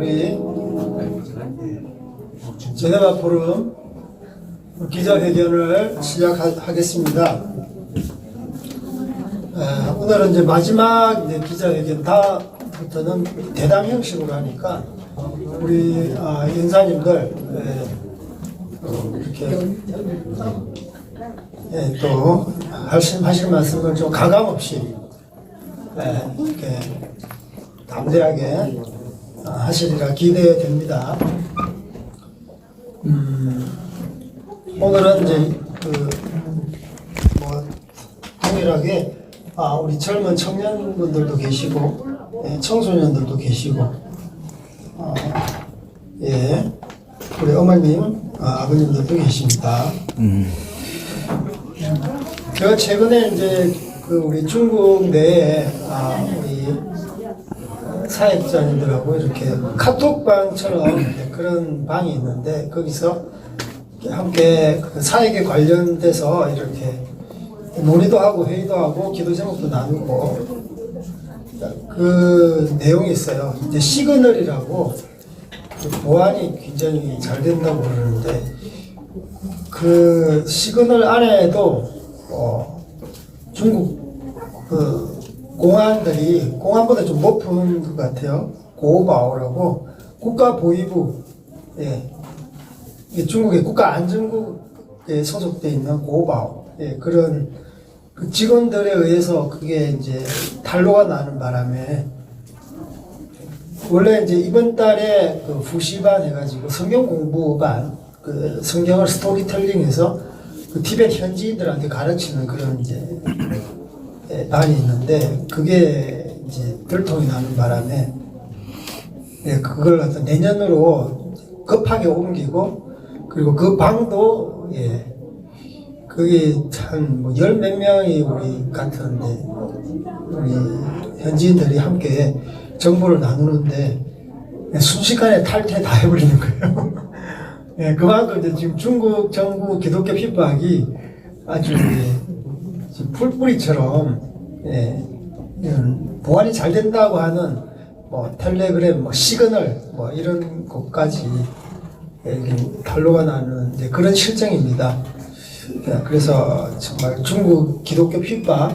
우리 제네바 포럼 기자회견을 시작하겠습니다. 오늘은 이제 마지막 기자회견 다부터는 대담 형식으로 하니까 우리 연사님들 이렇게 또 하실 말씀을 좀 가감 없이 이렇게 담대하게 하시리라 기대됩니다. 오늘은 이제 동일하게 우리 젊은 청년분들도 계시고 청소년들도 계시고 우리 어머님 아버님들도 계십니다. 제가 최근에 이제 우리 중국 내에 우리 사역자님들하고 이렇게 카톡방처럼 그런 방이 있는데 거기서 함께 사역에 관련돼서 이렇게 논의도 하고 회의도 하고 기도 제목도 나누고 그 내용이 있어요. 이제 시그널이라고 보안이 굉장히 잘 된다고 그러는데 그 시그널 안에도 중국 공안들이 공안보다 좀 높은 것 같아요. 고바오라고 국가보위부, 중국의 국가안전국에 소속돼 있는 고바오, 그런 그 직원들에 의해서 그게 이제 탄로가 나는 바람에 원래 이제 이번 달에 그 부시반 해가지고 성경 공부반, 그 성경을 스토리텔링해서 그 티벳 현지인들한테 가르치는 그런 이제 반이 있는데 그게 이제 들통이 나는 바람에 그걸 갖다 내년으로 급하게 옮기고 그리고 그 방도 그게 참 열 몇 명이 우리 같은데 우리 현지인들이 함께 정보를 나누는데 순식간에 탈퇴 다 해버리는 거예요. 그만큼 이제 지금 중국 정부 기독교 핍박이 아주 풀뿌리처럼 보안이 잘 된다고 하는 텔레그램, 시그널 이런 곳까지 탄로가 나는 이제 그런 실정입니다. 그래서 정말 중국 기독교 핍박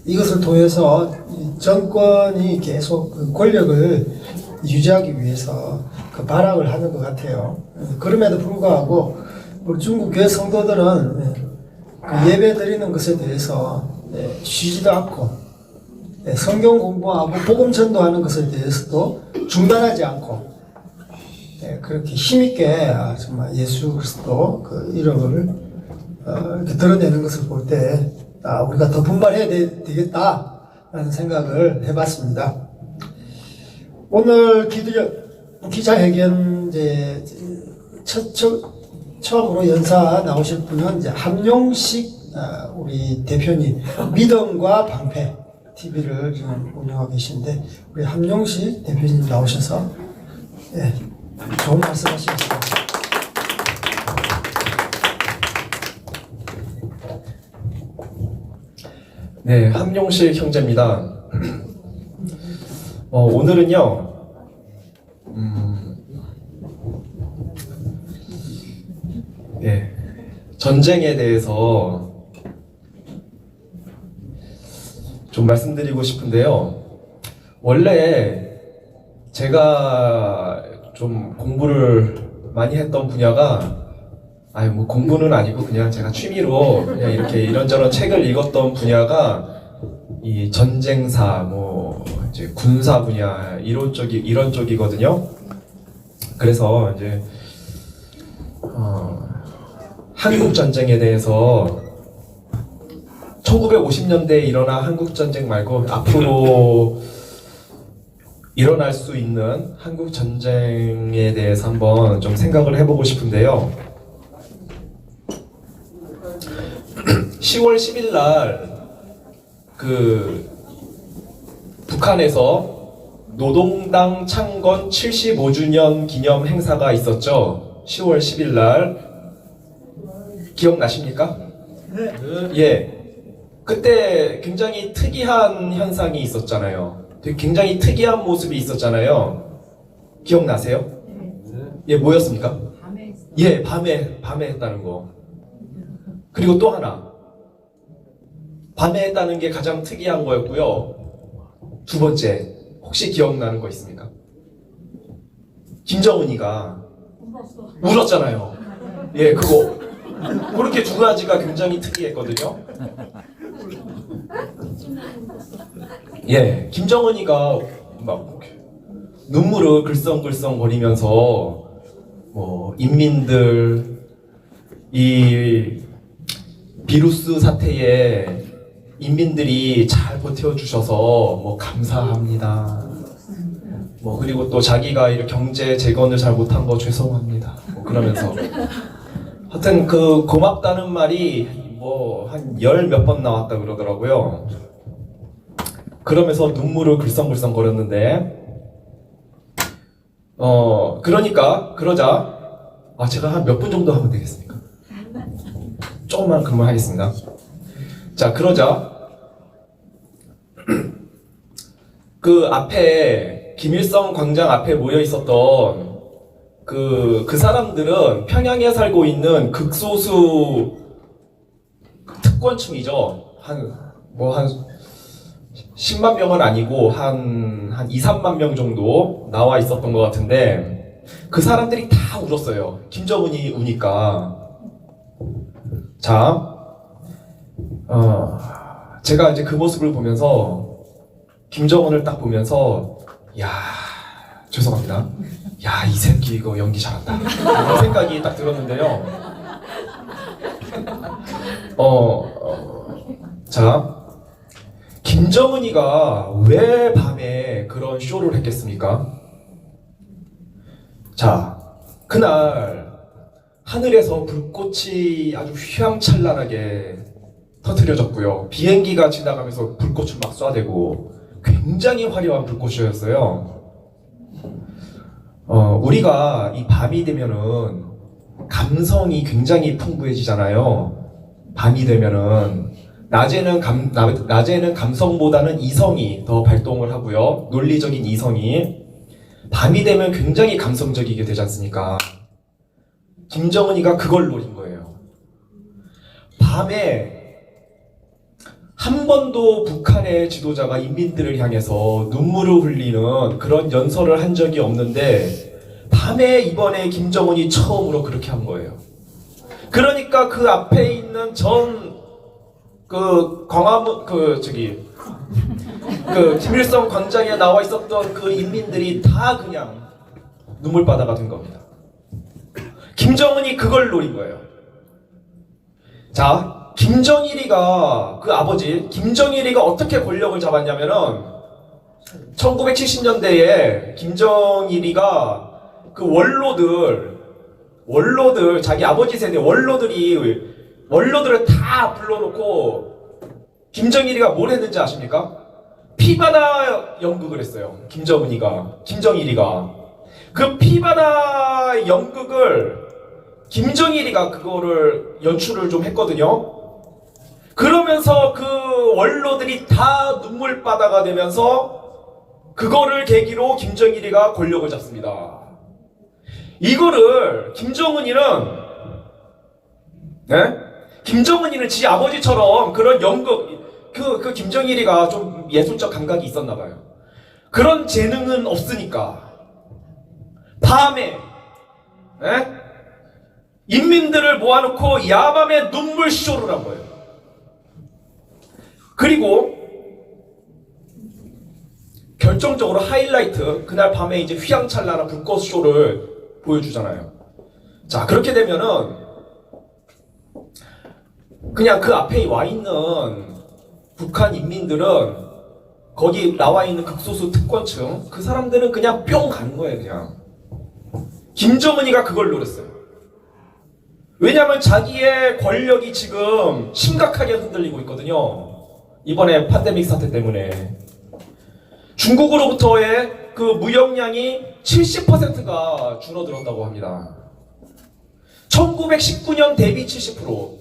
이것을 통해서 정권이 계속 그 권력을 유지하기 위해서 그 발악을 하는 것 같아요. 그럼에도 불구하고 우리 중국 교회 성도들은 그 예배 드리는 것에 대해서 쉬지도 않고 성경 공부하고 복음 전도하는 것에 대해서도 중단하지 않고 그렇게 힘있게 정말 예수 그리스도 그 이름을 이렇게 드러내는 것을 볼 때 우리가 더 분발해야 되겠다라는 생각을 해봤습니다. 오늘 기자회견 이제 처음으로 연사 나오실 분은 이제 함용식 우리 대표님 믿음과 방패 TV를 지금 운영하고 계신데 우리 함용식 대표님 나오셔서 좋은 말씀하시겠습니다. 네, 함용식 형제입니다. 오늘은요, 전쟁에 대해서 좀 말씀드리고 싶은데요. 원래 제가 좀 공부를 많이 했던 분야가 공부는 아니고 그냥 제가 취미로 그냥 이렇게 이런저런 책을 읽었던 분야가 이 전쟁사, 이제 군사 분야 이런 쪽이거든요. 그래서 이제 한국 전쟁에 대해서 1950년대에 일어난 한국 전쟁 말고 앞으로 일어날 수 있는 한국 전쟁에 대해서 한번 좀 생각을 해보고 싶은데요. 10월 10일 날 북한에서 노동당 창건 75주년 기념 행사가 있었죠. 10월 10일 날 기억나십니까? 네. 그때 굉장히 특이한 현상이 있었잖아요. 굉장히 특이한 모습이 있었잖아요. 기억나세요? 예, 뭐였습니까? 예, 밤에 했다는 거. 그리고 또 하나. 밤에 했다는 게 가장 특이한 거였고요. 두 번째, 혹시 기억나는 거 있습니까? 김정은이가 울었잖아요. 예, 그거. 그렇게 두 가지가 굉장히 특이했거든요. 예, 김정은이가 막 눈물을 글썽글썽거리면서 뭐 인민들 이 비루스 사태에 인민들이 잘 버텨주셔서 뭐 감사합니다. 뭐 그리고 또 자기가 이렇게 경제 재건을 잘 못한 거 죄송합니다. 뭐 그러면서 하여튼 그 고맙다는 말이 뭐 한 열 몇 번 나왔다 그러더라고요. 그러면서 눈물을 글썽글썽거렸는데 그러자 제가 한 몇 분 정도 하면 되겠습니까? 조금만 그러면 하겠습니다. 자, 그러자 그 앞에 김일성 광장 앞에 모여 있었던 그 사람들은 평양에 살고 있는 극소수 특권층이죠. 한 10만 명은 아니고 한 2, 3만 명 정도 나와 있었던 것 같은데 그 사람들이 다 울었어요. 김정은이 우니까. 자, 제가 이제 그 모습을 보면서 김정은을 딱 보면서 야, 죄송합니다. 야, 이 새끼 이거 연기 잘한다. 이런 생각이 딱 들었는데요. 자, 김정은이가 왜 밤에 그런 쇼를 했겠습니까? 자, 그날 하늘에서 불꽃이 아주 휘황찬란하게 터뜨려졌고요. 비행기가 지나가면서 불꽃을 막 쏴대고 굉장히 화려한 불꽃이었어요. 우리가 이 밤이 되면은 감성이 굉장히 풍부해지잖아요. 밤이 되면은 낮에는 감성보다는 이성이 더 발동을 하고요. 논리적인 이성이. 밤이 되면 굉장히 감성적이게 되지 않습니까? 김정은이가 그걸 노린 거예요. 밤에 한 번도 북한의 지도자가 인민들을 향해서 눈물을 흘리는 그런 연설을 한 적이 없는데 밤에 이번에 김정은이 처음으로 그렇게 한 거예요. 그러니까 그 앞에 있는 광화문 김일성 광장에 나와 있었던 그 인민들이 다 그냥 눈물바다가 된 겁니다. 김정은이 그걸 노린 거예요. 자, 김정일이가 그 아버지 김정일이가 어떻게 권력을 잡았냐면은 1970년대에 김정일이가 그 원로들 자기 아버지 세대 원로들을 다 불러놓고 김정일이가 뭘 했는지 아십니까? 피바나 연극을 했어요. 김정일이가 그 피바나 연극을 김정일이가 그거를 연출을 좀 했거든요. 그러면서 그 원로들이 다 눈물바다가 되면서 그거를 계기로 김정일이가 권력을 잡습니다. 이거를 김정은이는 지 아버지처럼 그런 연극 그 김정일이가 좀 예술적 감각이 있었나 봐요. 그런 재능은 없으니까 밤에 인민들을 모아놓고 야밤에 눈물 쇼를 한 거예요. 그리고 결정적으로 하이라이트 그날 밤에 이제 휘황찬란한 불꽃 쇼를 보여주잖아요. 자, 그렇게 되면은 그냥 그 앞에 와 있는 북한 인민들은 거기 나와 있는 극소수 특권층 그 사람들은 그냥 뿅 가는 거예요. 그냥 김정은이가 그걸 노렸어요. 왜냐하면 자기의 권력이 지금 심각하게 흔들리고 있거든요. 이번에 팬데믹 사태 때문에 중국으로부터의 그 무역량이 70%가 줄어들었다고 합니다. 1919년 대비 70%,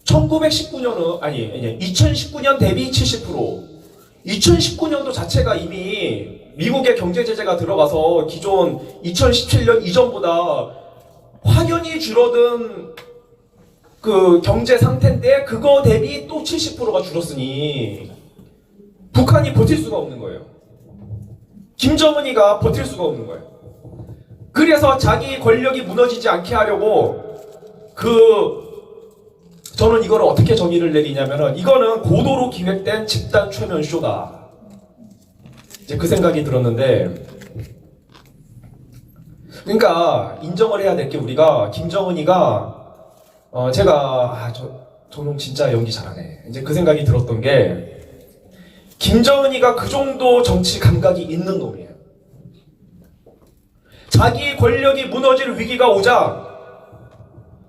2019년 대비 70%, 2019년도 자체가 이미 미국의 경제 제재가 들어가서 기존 2017년 이전보다 확연히 줄어든 그 경제 상태인데 그거 대비 또 70%가 줄었으니 북한이 버틸 수가 없는 거예요. 김정은이가 버틸 수가 없는 거예요. 그래서 자기 권력이 무너지지 않게 하려고 저는 이걸 어떻게 정의를 내리냐면은 이거는 고도로 기획된 집단 최면 쇼다. 이제 그 생각이 들었는데, 그러니까 인정을 해야 될 게 우리가 김정은이가 저놈 진짜 연기 잘하네. 이제 그 생각이 들었던 게 김정은이가 그 정도 정치 감각이 있는 놈이에요. 자기 권력이 무너질 위기가 오자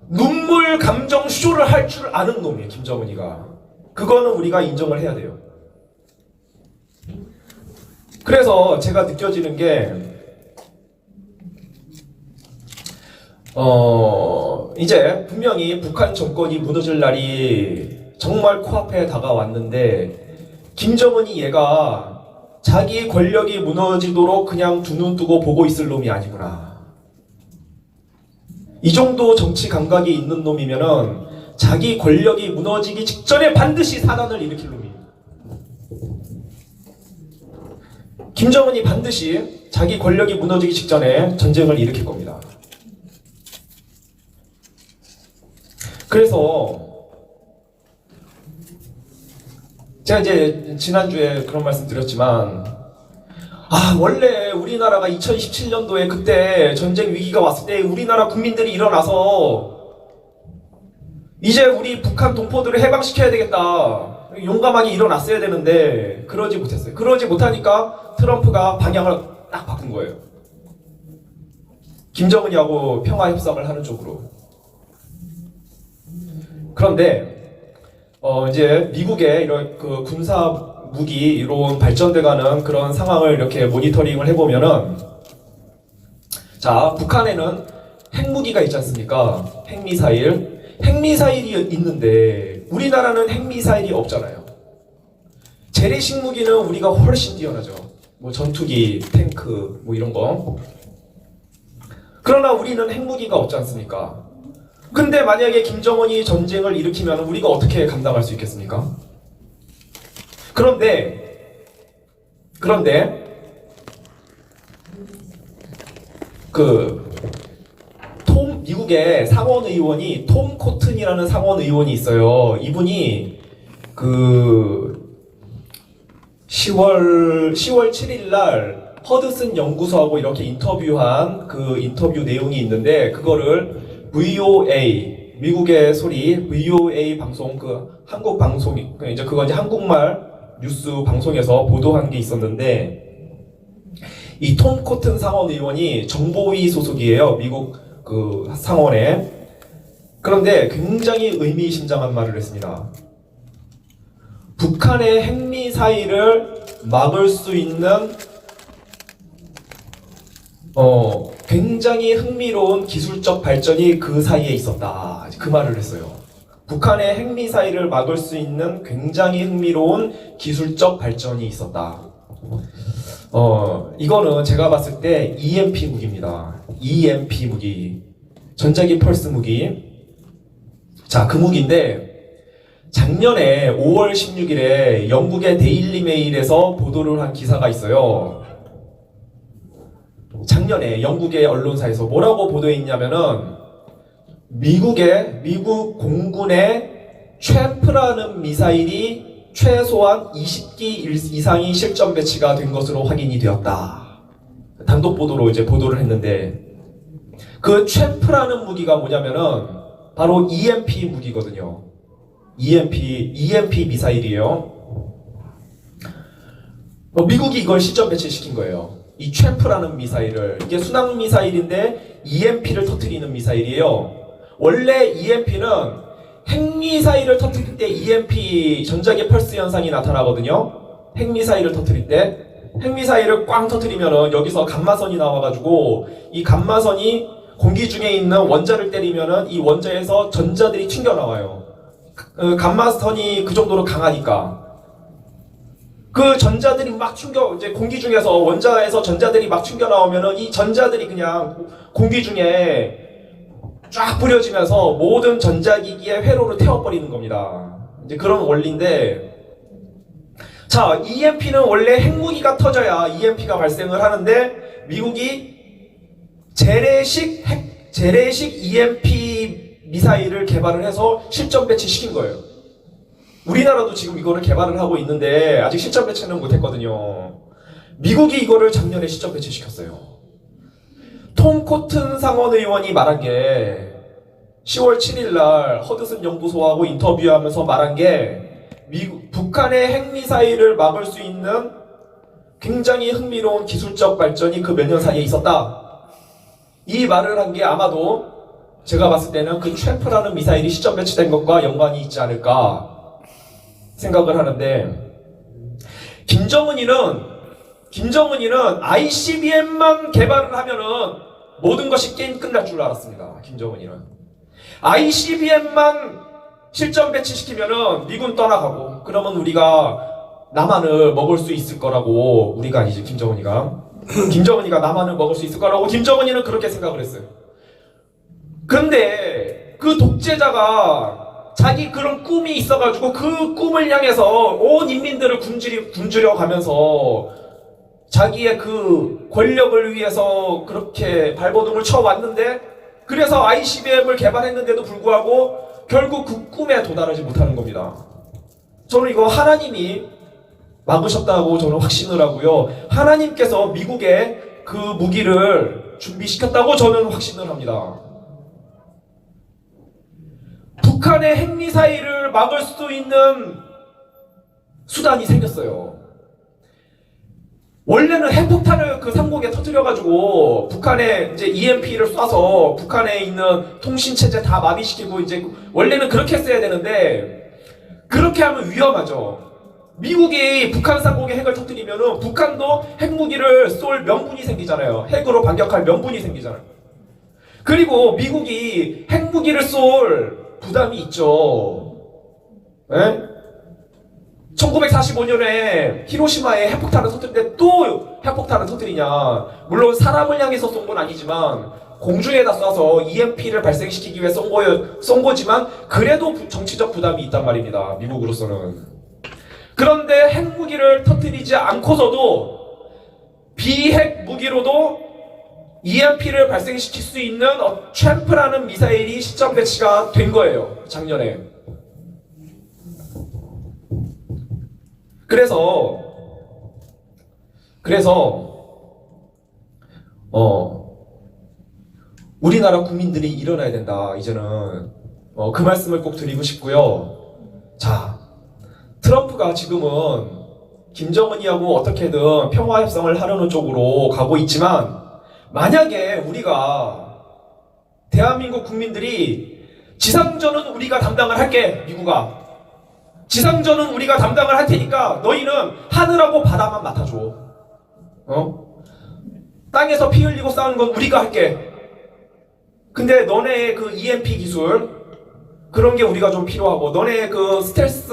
눈물 감정 쇼를 할 줄 아는 놈이에요, 김정은이가. 그거는 우리가 인정을 해야 돼요. 그래서 제가 느껴지는 게 이제 분명히 북한 정권이 무너질 날이 정말 코앞에 다가왔는데 김정은이 얘가 자기 권력이 무너지도록 그냥 두 눈 뜨고 보고 있을 놈이 아니구나. 이 정도 정치 감각이 있는 놈이면은 자기 권력이 무너지기 직전에 반드시 사단을 일으킬 놈입니다. 김정은이 반드시 자기 권력이 무너지기 직전에 전쟁을 일으킬 겁니다. 그래서 제가 이제 지난주에 그런 말씀 드렸지만 원래 우리나라가 2017년도에 그때 전쟁 위기가 왔을 때 우리나라 국민들이 일어나서 이제 우리 북한 동포들을 해방시켜야 되겠다. 용감하게 일어났어야 되는데 그러지 못했어요. 그러지 못하니까 트럼프가 방향을 딱 바꾼 거예요. 김정은이하고 평화 협상을 하는 쪽으로. 그런데 이제 미국의 이런 그 군사 무기 이런 발전돼가는 그런 상황을 이렇게 모니터링을 해보면은 자, 북한에는 핵무기가 있지 않습니까? 핵미사일이 있는데 우리나라는 핵미사일이 없잖아요. 재래식 무기는 우리가 훨씬 뛰어나죠. 뭐 전투기, 탱크 뭐 이런 거. 그러나 우리는 핵무기가 없지 않습니까? 근데 만약에 김정은이 전쟁을 일으키면 우리가 어떻게 감당할 수 있겠습니까? 그런데 미국의 상원 의원이 톰 코튼이라는 상원 의원이 있어요. 이분이 10월 7일 날 허드슨 연구소하고 이렇게 인터뷰한 그 인터뷰 내용이 있는데 그거를 VOA 미국의 소리 VOA 방송 한국 방송 이제 그거 이제 한국말 뉴스 방송에서 보도한 게 있었는데 이 톰 코튼 상원 의원이 정보위 소속이에요. 미국 그 상원에. 그런데 굉장히 의미심장한 말을 했습니다. 북한의 핵미사일을 막을 수 있는 굉장히 흥미로운 기술적 발전이 그 사이에 있었다. 그 말을 했어요. 북한의 핵미사일을 막을 수 있는 굉장히 흥미로운 기술적 발전이 있었다. 이거는 제가 봤을 때 EMP 무기입니다. EMP 무기. 전자기 펄스 무기. 자, 그 무기인데 작년에 5월 16일에 영국의 데일리 메일에서 보도를 한 기사가 있어요. 작년에 영국의 언론사에서 뭐라고 보도했냐면은 미국 공군의 챔프라는 미사일이 최소한 20기 이상이 실전 배치가 된 것으로 확인이 되었다. 단독 보도로 이제 보도를 했는데 그 챔프라는 무기가 뭐냐면은 바로 EMP 무기거든요. EMP 미사일이에요. 미국이 이걸 실전 배치시킨 거예요. 이 챔프라는 미사일을. 이게 순항 미사일인데 EMP를 터뜨리는 미사일이에요. 원래 EMP는 핵미사일을 터뜨릴 때 EMP 전자기 펄스 현상이 나타나거든요. 핵미사일을 터뜨릴 때 핵미사일을 꽝 터뜨리면은 여기서 감마선이 나와가지고 이 감마선이 공기 중에 있는 원자를 때리면은 이 원자에서 전자들이 튕겨 나와요. 감마선이 그 정도로 강하니까. 그 전자들이 막 이제 공기 중에서 원자에서 전자들이 막 튕겨 나오면은 이 전자들이 그냥 공기 중에 쫙 뿌려지면서 모든 전자기기의 회로를 태워버리는 겁니다. 이제 그런 원리인데, 자, EMP는 원래 핵무기가 터져야 EMP가 발생을 하는데, 미국이 재래식 EMP 미사일을 개발을 해서 실전 배치시킨 거예요. 우리나라도 지금 이거를 개발을 하고 있는데 아직 실전 배치는 못했거든요. 미국이 이거를 작년에 실전 배치시켰어요. 톰 코튼 상원 의원이 말한 게 10월 7일 날 허드슨 연구소하고 인터뷰하면서 말한 게 북한의 핵미사일을 막을 수 있는 굉장히 흥미로운 기술적 발전이 그 몇 년 사이에 있었다. 이 말을 한 게 아마도 제가 봤을 때는 그 트램프라는 미사일이 시점 배치된 것과 연관이 있지 않을까 생각을 하는데, 김정은이는 ICBM만 개발을 하면은 모든 것이 게임 끝날 줄 알았습니다. 김정은이는 ICBM만 실전 배치시키면은 미군 떠나가고 그러면 우리가 남한을 먹을 수 있을 거라고, 우리가 아니지 김정은이가 남한을 먹을 수 있을 거라고 김정은이는 그렇게 생각을 했어요. 근데 그 독재자가 자기 그런 꿈이 있어가지고 그 꿈을 향해서 온 인민들을 굶주려 가면서 자기의 그 권력을 위해서 그렇게 발버둥을 쳐왔는데, 그래서 ICBM을 개발했는데도 불구하고 결국 그 꿈에 도달하지 못하는 겁니다. 저는 이거 하나님이 막으셨다고 저는 확신을 하고요. 하나님께서 미국에 그 무기를 준비시켰다고 저는 확신을 합니다. 북한의 핵미사일을 막을 수 있는 수단이 생겼어요. 원래는 핵폭탄을 그 상공에 터뜨려가지고 북한에 이제 EMP를 쏴서 북한에 있는 통신체제 다 마비시키고, 이제 원래는 그렇게 했어야 되는데 그렇게 하면 위험하죠. 미국이 북한 상공에 핵을 터뜨리면은 북한도 핵무기를 쏠 명분이 생기잖아요. 핵으로 반격할 명분이 생기잖아요. 그리고 미국이 핵무기를 쏠 부담이 있죠. 에? 1945년에 히로시마에 핵폭탄을 터뜨리는데 또 핵폭탄을 터뜨리냐. 물론 사람을 향해서 쏜 건 아니지만 공중에다 쏴서 EMP를 발생시키기 위해 쏜 거지만 그래도 정치적 부담이 있단 말입니다. 미국으로서는. 그런데 핵무기를 터뜨리지 않고서도 비핵 무기로도 EMP를 발생시킬 수 있는 트램프라는 미사일이 시점 배치가 된 거예요. 작년에. 그래서 우리나라 국민들이 일어나야 된다. 이제는 그 말씀을 꼭 드리고 싶고요. 자, 트럼프가 지금은 김정은이하고 어떻게든 평화 협상을 하려는 쪽으로 가고 있지만, 만약에 우리가 대한민국 국민들이 지상전은 우리가 담당을 할게, 미국아 지상전은 우리가 담당을 할 테니까 너희는 하늘하고 바다만 맡아줘. 땅에서 피 흘리고 싸우는 건 우리가 할게. 근데 너네의 그 EMP 기술 그런 게 우리가 좀 필요하고, 너네의 그 스텔스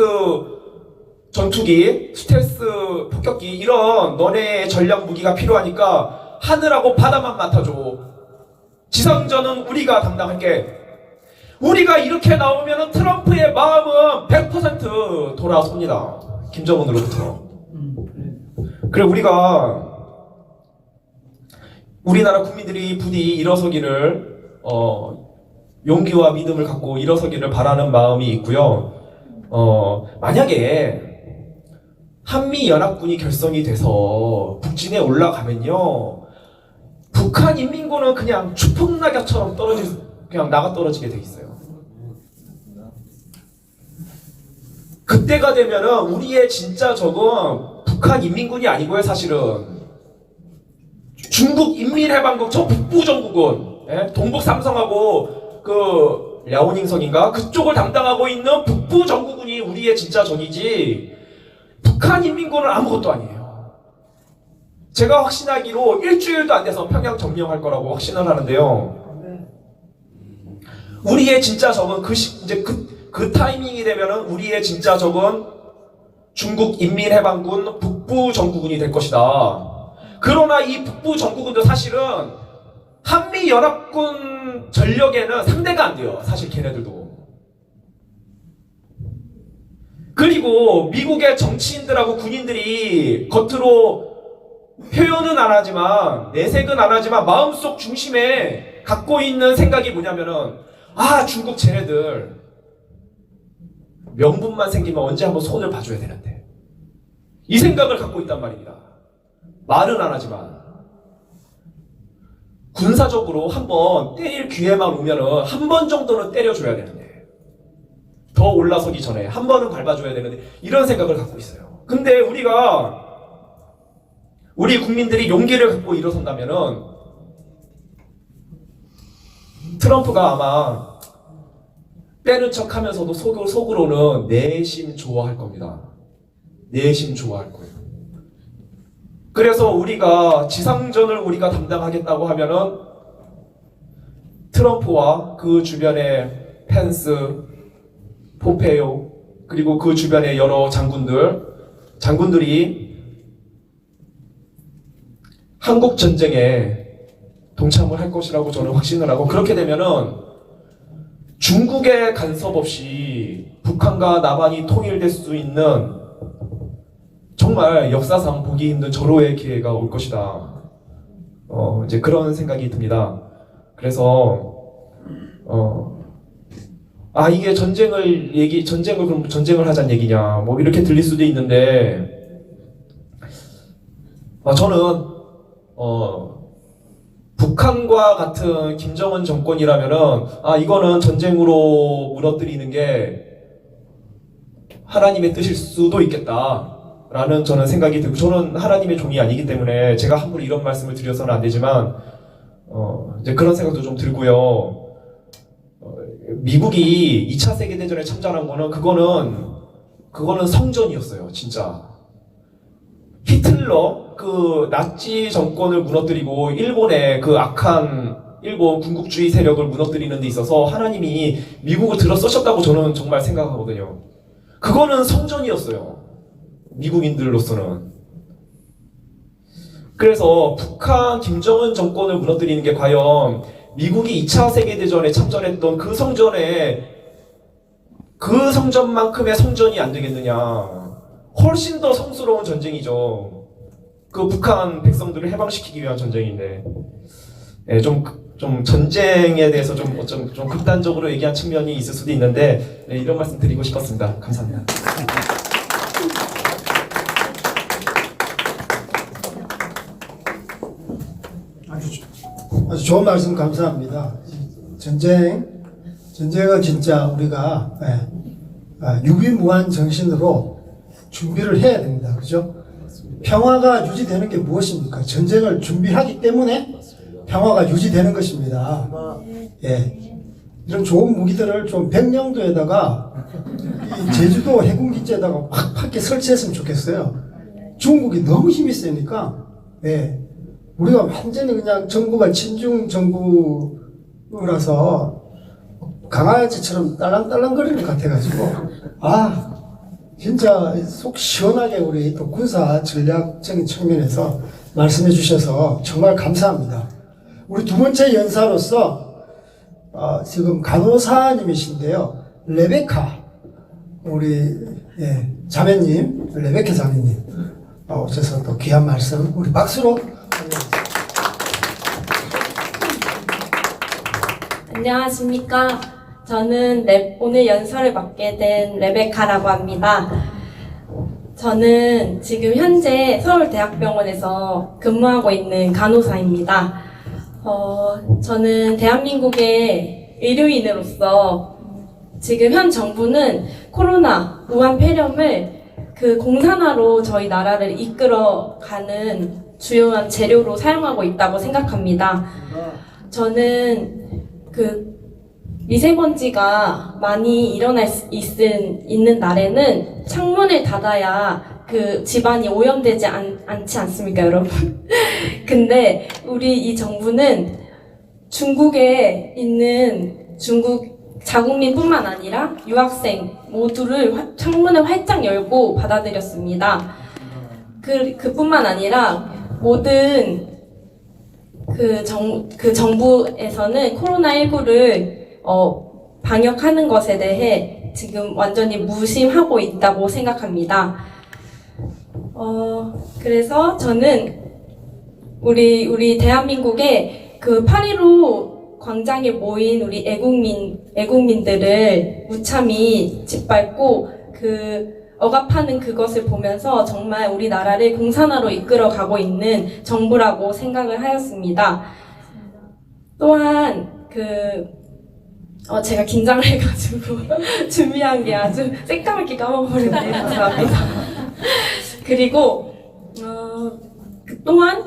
전투기, 스텔스 폭격기 이런 너네의 전략 무기가 필요하니까 하늘하고 바다만 맡아줘. 지상전은 우리가 담당할게. 우리가 이렇게 나오면은 트럼프의 마음은 100% 돌아섭니다. 김정은으로부터. 그래, 우리나라 국민들이 부디 일어서기를, 용기와 믿음을 갖고 일어서기를 바라는 마음이 있고요. 만약에 한미연합군이 결성이 돼서 북진에 올라가면요, 북한 인민군은 그냥 추풍낙엽처럼 그냥 나가떨어지게 돼 있어요. 그때가 되면은 우리의 진짜 적은 북한 인민군이 아니고요, 사실은 중국 인민해방국 저 북부정부군, 동북 삼성하고 그 랴오닝성인가 그쪽을 담당하고 있는 북부정부군이 우리의 진짜 적이지, 북한 인민군은 아무것도 아니에요. 제가 확신하기로 일주일도 안 돼서 평양 점령할 거라고 확신을 하는데요. 우리의 진짜 적은 그 타이밍이 되면은 우리의 진짜 적은 중국 인민해방군 북부 정부군이 될 것이다. 그러나 이 북부 정부군도 사실은 한미연합군 전력에는 상대가 안 돼요. 사실 걔네들도. 그리고 미국의 정치인들하고 군인들이 겉으로 표현은 안 하지만, 내색은 안 하지만 마음속 중심에 갖고 있는 생각이 뭐냐면은, 아, 중국 쟤네들 명분만 생기면 언제 한번 손을 봐줘야 되는데, 이 생각을 갖고 있단 말입니다. 말은 안 하지만 군사적으로 한번 때릴 기회만 오면은 한 번 정도는 때려줘야 되는데, 더 올라서기 전에 한 번은 밟아줘야 되는데, 이런 생각을 갖고 있어요. 근데 우리 국민들이 용기를 갖고 일어선다면은 트럼프가 아마 빼는 척 하면서도 속으로는 내심 좋아할 겁니다. 내심 좋아할 거예요. 그래서 우리가 지상전을 우리가 담당하겠다고 하면은 트럼프와 그 주변의 펜스, 포페오, 그리고 그 주변의 여러 장군들이 한국 전쟁에 동참을 할 것이라고 저는 확신을 하고, 그렇게 되면은 중국의 간섭 없이 북한과 남한이 통일될 수 있는 정말 역사상 보기 힘든 절호의 기회가 올 것이다. 이제 그런 생각이 듭니다. 그래서 이게 그럼 전쟁을 하자는 얘기냐, 뭐 이렇게 들릴 수도 있는데, 저는 북한과 같은 김정은 정권이라면은 이거는 전쟁으로 무너뜨리는 게 하나님의 뜻일 수도 있겠다라는 저는 생각이 들고, 저는 하나님의 종이 아니기 때문에 제가 함부로 이런 말씀을 드려서는 안 되지만 이제 그런 생각도 좀 들고요. 미국이 2차 세계대전에 참전한 거는 그거는 성전이었어요, 진짜. 히틀러 그 나치 정권을 무너뜨리고 일본의 그 악한 일본 군국주의 세력을 무너뜨리는 데 있어서 하나님이 미국을 들어 쓰셨다고 저는 정말 생각하거든요. 그거는 성전이었어요, 미국인들로서는. 그래서 북한 김정은 정권을 무너뜨리는 게 과연 미국이 2차 세계대전에 참전했던 그 성전만큼의 성전이 안 되겠느냐. 훨씬 더 성스러운 전쟁이죠. 그 북한 백성들을 해방시키기 위한 전쟁인데, 좀 전쟁에 대해서 좀 극단적으로 얘기한 측면이 있을 수도 있는데, 이런 말씀 드리고 싶었습니다. 감사합니다. 아주 좋은 말씀 감사합니다. 전쟁은 진짜 우리가 유비무한 정신으로 준비를 해야 됩니다. 그죠? 평화가 유지되는 게 무엇입니까? 전쟁을 준비하기 때문에 평화가 유지되는 것입니다. 이런 좋은 무기들을 좀 백령도에다가 이 제주도 해군기지에다가 확 설치했으면 좋겠어요. 중국이 너무 힘이 세니까 우리가 완전히 그냥 정부가 친중 정부라서 강아지처럼 딸랑딸랑거리는 것 같아가지고 진짜 속 시원하게 우리 또 군사 전략적인 측면에서 말씀해 주셔서 정말 감사합니다. 우리 두 번째 연사로서 지금 간호사님이신데요, 레베카 우리 자매님, 레베카 자매님 오셔서 또 귀한 말씀 우리 박수로. 안녕하십니까. 저는 오늘 연설을 맡게 된 레베카라고 합니다. 저는 지금 현재 서울대학병원에서 근무하고 있는 간호사입니다. 저는 대한민국의 의료인으로서 지금 현 정부는 코로나 우한 폐렴을 그 공산화로 저희 나라를 이끌어가는 주요한 재료로 사용하고 있다고 생각합니다. 저는 그 미세먼지가 많이 일어날 수 있는 날에는 창문을 닫아야 그 집안이 오염되지 않지 않습니까, 여러분? 근데 우리 이 정부는 중국에 있는 중국 자국민뿐만 아니라 유학생 모두를 창문을 활짝 열고 받아들였습니다. 그뿐만 아니라 모든 그 정부에서는 코로나19를 방역하는 것에 대해 지금 완전히 무심하고 있다고 생각합니다. 그래서 저는 우리 대한민국의 그 8.15 광장에 모인 우리 애국민들을 무참히 짓밟고 억압하는 그것을 보면서 정말 우리나라를 공산화로 이끌어 가고 있는 정부라고 생각을 하였습니다. 또한 제가 긴장을 해가지고 준비한 게 아주 새까맣게 까먹어버렸네요. 죄송합니다. 그리고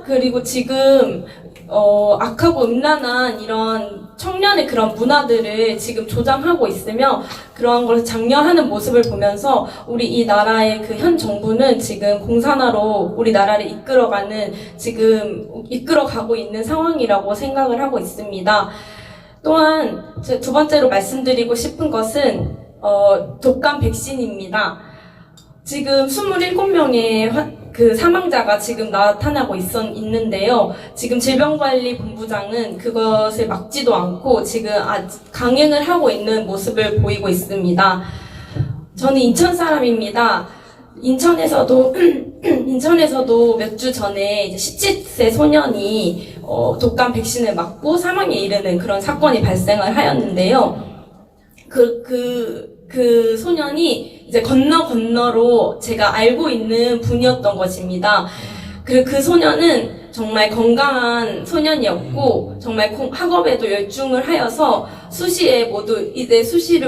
그리고 지금 악하고 음란한 이런 청년의 그런 문화들을 지금 조장하고 있으며 그러한 것을 장려하는 모습을 보면서 우리 이 나라의 그 현 정부는 지금 공산화로 우리나라를 이끌어가고 있는 상황이라고 생각을 하고 있습니다. 또한 두 번째로 말씀드리고 싶은 것은 독감 백신입니다. 지금 27명의 그 사망자가 지금 나타나고 있는데요. 지금 질병관리본부장은 그것을 막지도 않고 지금 강행을 하고 있는 모습을 보이고 있습니다. 저는 인천 사람입니다. 인천에서도 몇 주 전에 이제 17세 소년이 독감 백신을 맞고 사망에 이르는 그런 사건이 발생을 하였는데요. 그 소년이 이제 건너로 제가 알고 있는 분이었던 것입니다. 그리고 그 소년은 정말 건강한 소년이었고, 정말 학업에도 열중을 하여서 수시를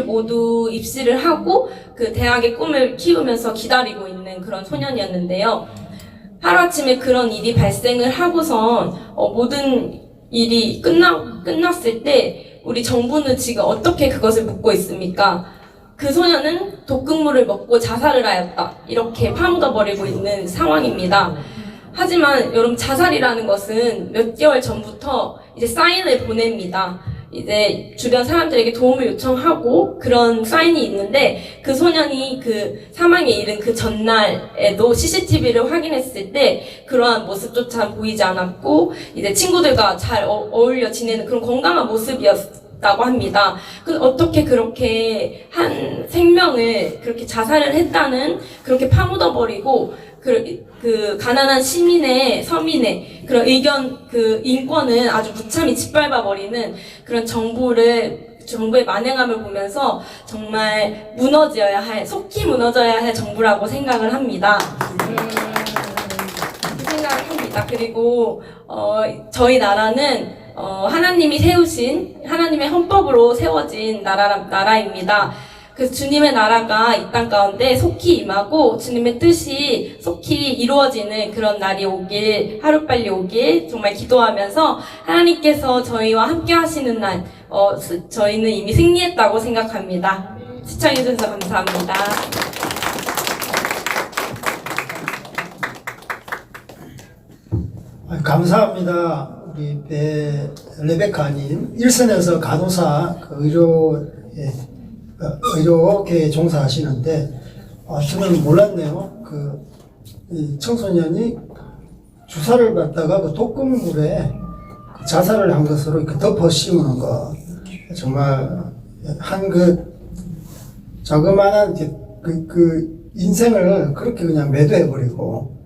모두 입시를 하고, 그 대학의 꿈을 키우면서 기다리고 있는 그런 소년이었는데요. 하루아침에 그런 일이 발생을 하고선, 모든 일이 끝났을 때, 우리 정부는 지금 어떻게 그것을 묻고 있습니까? 그 소년은 독극물을 먹고 자살을 하였다. 이렇게 파묻어버리고 있는 상황입니다. 하지만 여러분, 자살이라는 것은 몇 개월 전부터 이제 사인을 보냅니다. 이제 주변 사람들에게 도움을 요청하고 그런 사인이 있는데, 그 소년이 그 사망에 이른 그 전날에도 CCTV를 확인했을 때 그러한 모습조차 보이지 않았고, 이제 친구들과 잘 어울려 지내는 그런 건강한 모습이었다고 합니다. 어떻게 그렇게 한 생명을 그렇게 자살을 했다는, 그렇게 파묻어버리고 그 가난한 서민의 그런 인권을 아주 무참히 짓밟아버리는 그런 정부의 만행함을 보면서 정말 속히 무너져야 할 정부라고 생각을 합니다. 그리고 저희 나라는 하나님의 헌법으로 세워진 나라입니다. 그래서 주님의 나라가 이 땅 가운데 속히 임하고 주님의 뜻이 속히 이루어지는 그런 날이 하루빨리 오길 정말 기도하면서, 하나님께서 저희와 함께 하시는 날, 저희는 이미 승리했다고 생각합니다. 시청해주셔서 감사합니다. 감사합니다. 우리 레베카님, 일선에서 간호사 의료계에 종사하시는데, 저는 몰랐네요. 이 청소년이 주사를 받다가 그 독극물에 자살을 한 것으로 이렇게 덮어 씌우는 거. 정말, 자그마한 인생을 그렇게 그냥 매도해버리고,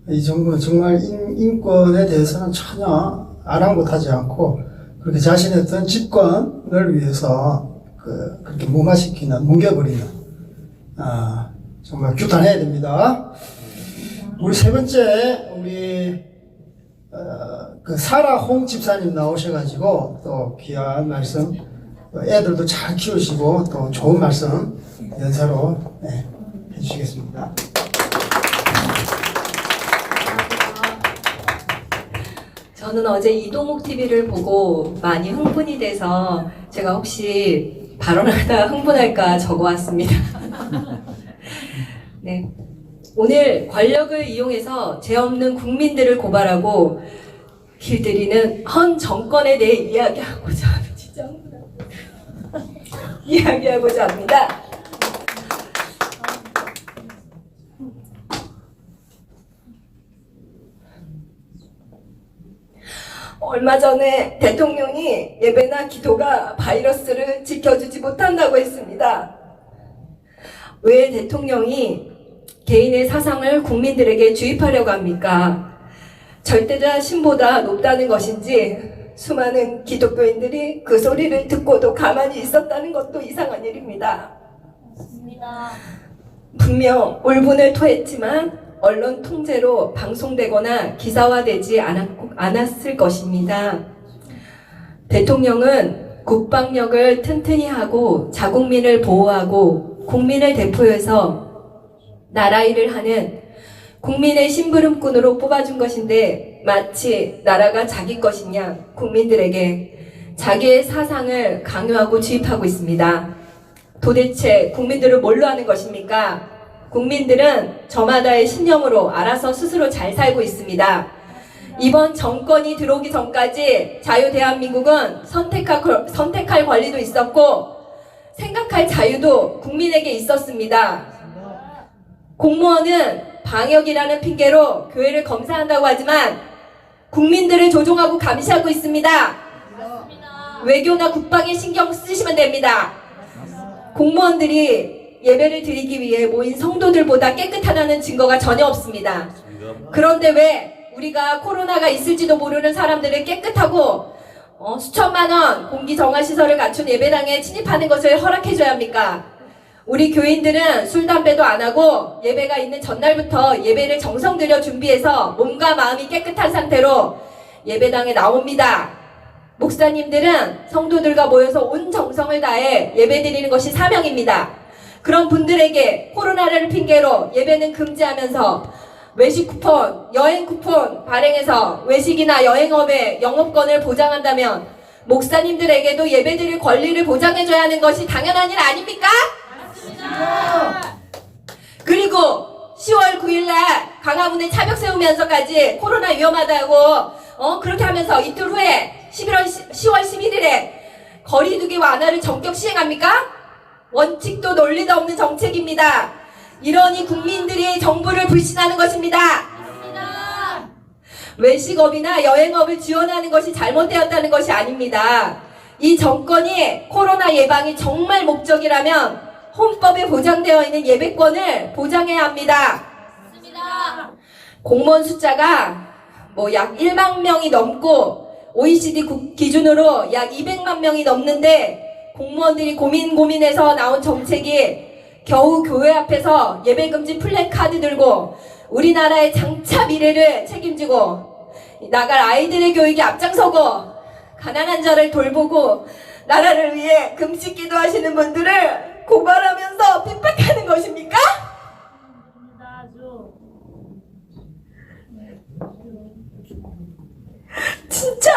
이 정부는 정말 인권에 대해서는 전혀 아랑곳하지 않고, 그렇게 자신의 어떤 집권을 위해서 그렇게 뭉개버리는, 정말 규탄해야 됩니다. 우리 세 번째, 사라 홍 집사님 나오셔가지고 또 귀한 말씀, 애들도 잘 키우시고 또 좋은 말씀 연사로 해주시겠습니다. 저는 어제 이동욱 TV를 보고 많이 흥분이 돼서 제가 혹시 발언하다 흥분할까 적어왔습니다. 네. 오늘 권력을 이용해서 죄 없는 국민들을 고발하고 길들이는 헌 정권에 대해 이야기하고자 합니다. 얼마 전에 대통령이 예배나 기도가 바이러스를 지켜주지 못한다고 했습니다. 왜 대통령이 개인의 사상을 국민들에게 주입하려고 합니까? 절대자 신보다 높다는 것인지 수많은 기독교인들이 그 소리를 듣고도 가만히 있었다는 것도 이상한 일입니다. 분명 울분을 토했지만 언론 통제로 방송되거나 기사화되지 않았을 것입니다. 대통령은 국방력을 튼튼히 하고 자국민을 보호하고 국민을 대표해서 나라 일을 하는 국민의 심부름꾼으로 뽑아준 것인데 마치 나라가 자기 것이냐 국민들에게 자기의 사상을 강요하고 주입하고 있습니다. 도대체 국민들을 뭘로 하는 것입니까? 국민들은 저마다의 신념으로 알아서 스스로 잘 살고 있습니다. 이번 정권이 들어오기 전까지 자유대한민국은 선택할 권리도 있었고 생각할 자유도 국민에게 있었습니다. 공무원은 방역이라는 핑계로 교회를 검사한다고 하지만 국민들을 조종하고 감시하고 있습니다. 외교나 국방에 신경 쓰시면 됩니다. 공무원들이 예배를 드리기 위해 모인 성도들보다 깨끗하다는 증거가 전혀 없습니다. 그런데 왜 우리가 코로나가 있을지도 모르는 사람들을 깨끗하고 수천만 원 공기정화시설을 갖춘 예배당에 침입하는 것을 허락해줘야 합니까? 우리 교인들은 술, 담배도 안 하고 예배가 있는 전날부터 예배를 정성 들여 준비해서 몸과 마음이 깨끗한 상태로 예배당에 나옵니다. 목사님들은 성도들과 모여서 온 정성을 다해 예배드리는 것이 사명입니다. 그런 분들에게 코로나를 핑계로 예배는 금지하면서 외식 쿠폰, 여행 쿠폰 발행해서 외식이나 여행업의 영업권을 보장한다면 목사님들에게도 예배드릴 권리를 보장해줘야 하는 것이 당연한 일 아닙니까? 맞습니다. 그리고 10월 9일날 광화문에 차벽 세우면서까지 코로나 위험하다고 그렇게 하면서 이틀 후에 10월 11일에 거리두기 완화를 전격 시행합니까? 원칙도 논리도 없는 정책입니다. 이러니 국민들이 정부를 불신하는 것입니다. 맞습니다. 외식업이나 여행업을 지원하는 것이 잘못되었다는 것이 아닙니다. 이 정권이 코로나 예방이 정말 목적이라면 헌법에 보장되어 있는 예배권을 보장해야 합니다. 맞습니다. 공무원 숫자가 약 1만 명이 넘고 OECD 기준으로 약 200만 명이 넘는데 공무원들이 고민해서 나온 정책이 겨우 교회 앞에서 예배금지 플래카드 들고 우리나라의 장차 미래를 책임지고 나갈 아이들의 교육에 앞장서고 가난한 자를 돌보고 나라를 위해 금식 기도하시는 분들을 고발하면서 핍박하는 것입니까? 진짜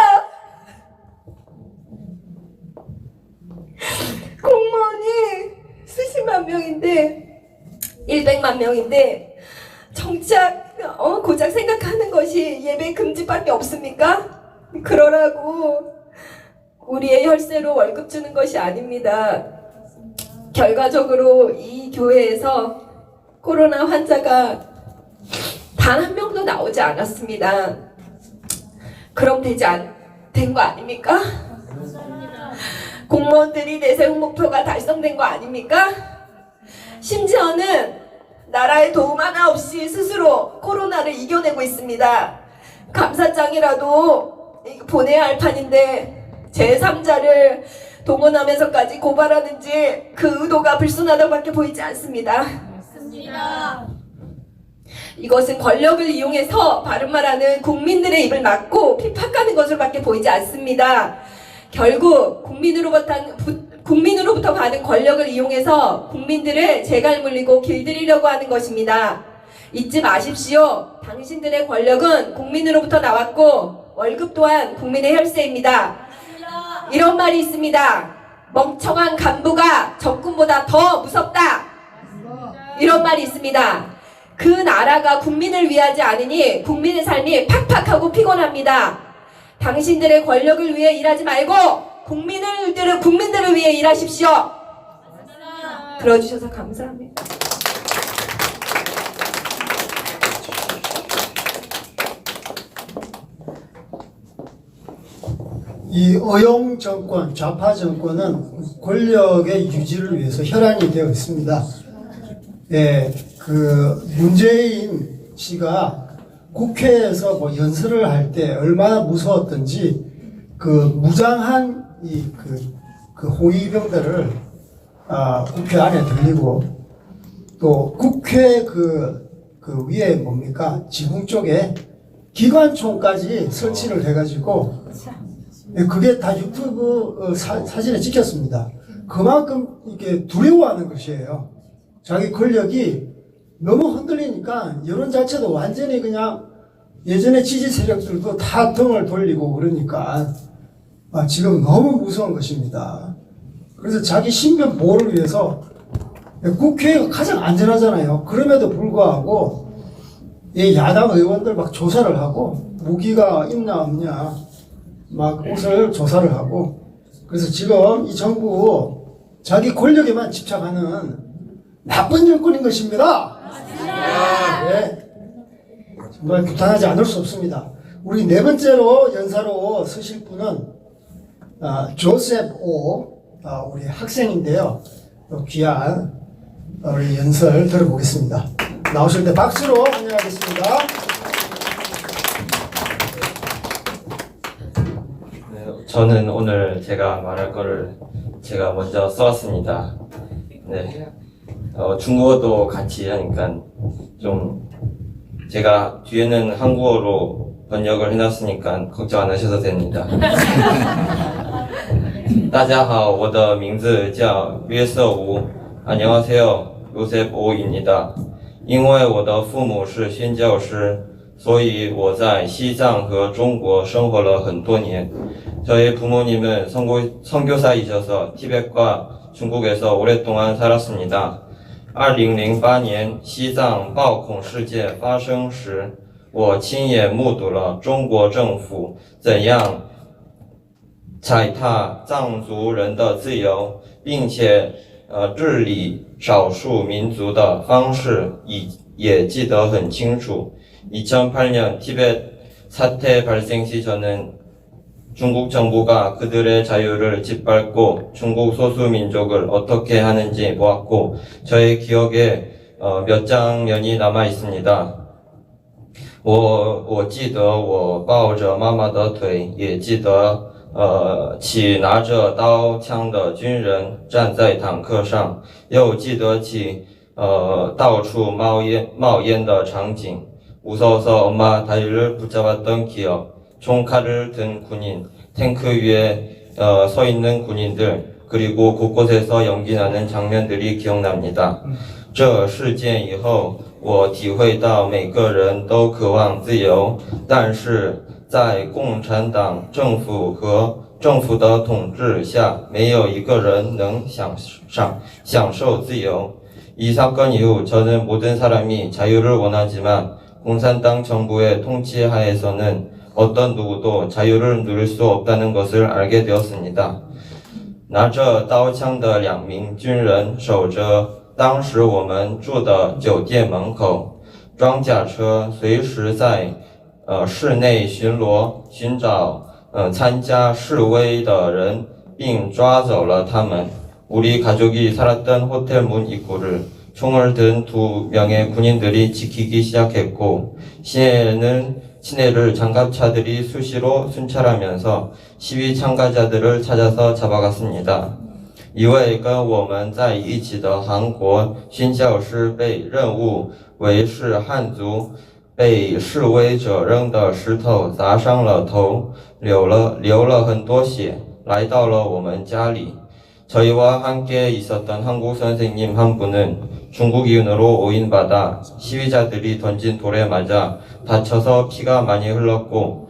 공무원이 수십만 명인데 100만 명인데 정작 고작 생각하는 것이 예배 금지밖에 없습니까? 그러라고 우리의 혈세로 월급 주는 것이 아닙니다. 결과적으로 이 교회에서 코로나 환자가 단 한 명도 나오지 않았습니다. 그럼 된 거 아닙니까? 공무원들이 내세운 목표가 달성된 거 아닙니까? 심지어는 나라의 도움 하나 없이 스스로 코로나를 이겨내고 있습니다. 감사장이라도 보내야 할 판인데 제3자를 동원하면서까지 고발하는지 그 의도가 불순하다고밖에 보이지 않습니다. 맞습니다. 이것은 권력을 이용해서 바른 말하는 국민들의 입을 막고 핍박하는 것으로밖에 보이지 않습니다. 결국 국민으로부터 받은 권력을 이용해서 국민들을 제갈 물리고 길들이려고 하는 것입니다. 잊지 마십시오. 당신들의 권력은 국민으로부터 나왔고 월급 또한 국민의 혈세입니다. 이런 말이 있습니다. 멍청한 간부가 적군보다 더 무섭다. 이런 말이 있습니다. 그 나라가 국민을 위하지 않으니 국민의 삶이 팍팍하고 피곤합니다. 당신들의 권력을 위해 일하지 말고 국민들을 위해 일하십시오. 들어주셔서 감사합니다. 이 어용 정권, 좌파 정권은 권력의 유지를 위해서 혈안이 되어 있습니다. 예, 그 문재인 씨가 국회에서 뭐 연설을 할 때 얼마나 무서웠던지 그 무장한 그 호위병들을 국회 안에 들리고 또 국회 그 위에 뭡니까 지붕 쪽에 기관총까지 설치를 해가지고 그게 다 유튜브 사진에 찍혔습니다. 그만큼 이게 두려워하는 것이에요. 자기 권력이 너무 흔들리니까 여론 자체도 완전히 그냥 예전에 지지 세력들도 다 등을 돌리고 그러니까 지금 너무 무서운 것입니다. 그래서 자기 신변 보호를 위해서 국회가 가장 안전하잖아요. 그럼에도 불구하고 이 야당 의원들 막 조사를 하고 무기가 있냐 없냐 막 옷을 조사를 하고 그래서 지금 이 정부 자기 권력에만 집착하는 나쁜 정권인 것입니다. 네. 정말 규탄하지 않을 수 없습니다. 우리 네 번째로 연사로 서실 분은 조셉 오 우리 학생인데요. 귀한 우리 연설 들어보겠습니다. 나오실 때 박수로 환영하겠습니다. 네, 저는 오늘 제가 말할 거를 제가 먼저 써왔습니다. 네, 중국어도 같이 하니까 좀 제가 뒤에는 한국어로 번역을 해놨으니까 걱정 안 하셔도 됩니다. 大家好，我的名字叫约瑟吴， 안녕하세요, 요셉 오입니다. 因为我的父母是宣教师，所以我在西藏和中国生活了很多年。 저희 부모님은 선교사이셔서 티벳과 중국에서 오랫동안 살았습니다. 2008年西藏暴恐事件发生时，我亲眼目睹了中国政府怎样踩踏藏族人的自由，并且治理少数民族的方式也记得很清楚。 2008년 티벳 사태 발생 시 저는 중국 정부가 그들의 자유를 짓밟고 중국 소수민족을 어떻게 하는지 보았고 저의 기억에 몇 장면이 남아 있습니다. 我记得我抱着妈妈的腿，也记得起拿着刀枪的军人站在坦克上，又记得起到处冒烟的场景。 무서워서 엄마 다리를 붙잡았던 기억, 총칼을 든 군인, 탱크 위에 서 있는 군인들, 그리고 곳곳에서 연기나는 장면들이 기억납니다. 这事件以后，我体会到每个人都渴望自由，但是在共产党政府和政府的统治下，没有一个人能享受自由。 이 사건 이후 저는 모든 사람이 자유를 원하지만 공산당 정부의 통치 하에서는 어떤 누구도 자유를 누릴 수 없다는 것을 알게 되었습니다. 拿着刀枪的2名军人守着当时我们住的酒店门口，装甲车随时在室内巡逻，寻找参加示威的人，并抓走了他们。 우리 가족이 살았던 호텔 문 입구를 총을 든 2명의 군인들이 지키기 시작했고 시내를 장갑차들이 수시로 순찰하면서 시위 참가자들을 찾아서 잡아갔습니다. 一位跟我们在一起的韩国宣教师被任务为是汉族，被示威者扔的石头砸伤了头，流了很多血，来到了我们家里。 저희와 함께 있었던 한국 선생님 한 분은 중국인으로 오인받아 시위자들이 던진 돌에 맞아 다쳐서 피가 많이 흘렀고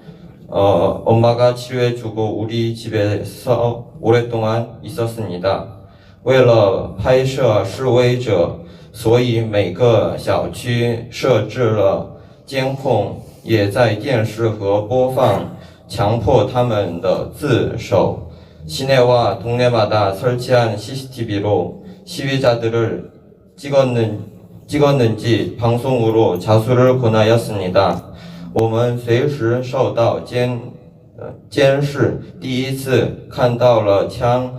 엄마가 치료해주고 우리 집에서 오랫동안 있었습니다. 为了拍摄示威者，所以每个小区设置了监控，也在电视和播放，强迫他们的自首。 시내와 동네마다 설치한 CCTV로 시위자들을 찍었는지 방송으로 자수를 권하였습니다. 我们随时受到监视，第一次看到了枪，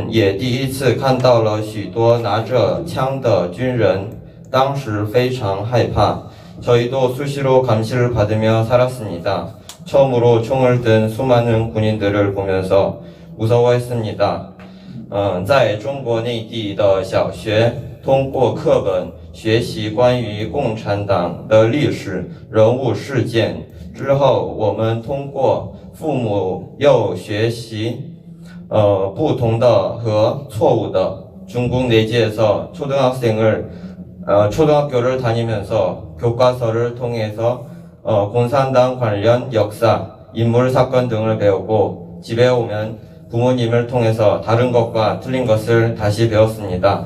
也第一次看到了许多拿着枪的军人，当时非常害怕。 저희도 수시로 감시를 받으며 살았습니다. 처음으로 총을 든 수많은 군인들을 보면서 무서워했습니다. 在中国内地的小学，通过课本学习关于共产党的历史人物事件之后，我们通过父母又学习不同的和错误的 중국 내지에서 초등학교를 다니면서 교과서를 통해서 공산당 관련 역사, 인물 사건 등을 배우고 집에 오면 부모님을 통해서 다른 것과 틀린 것을 다시 배웠습니다.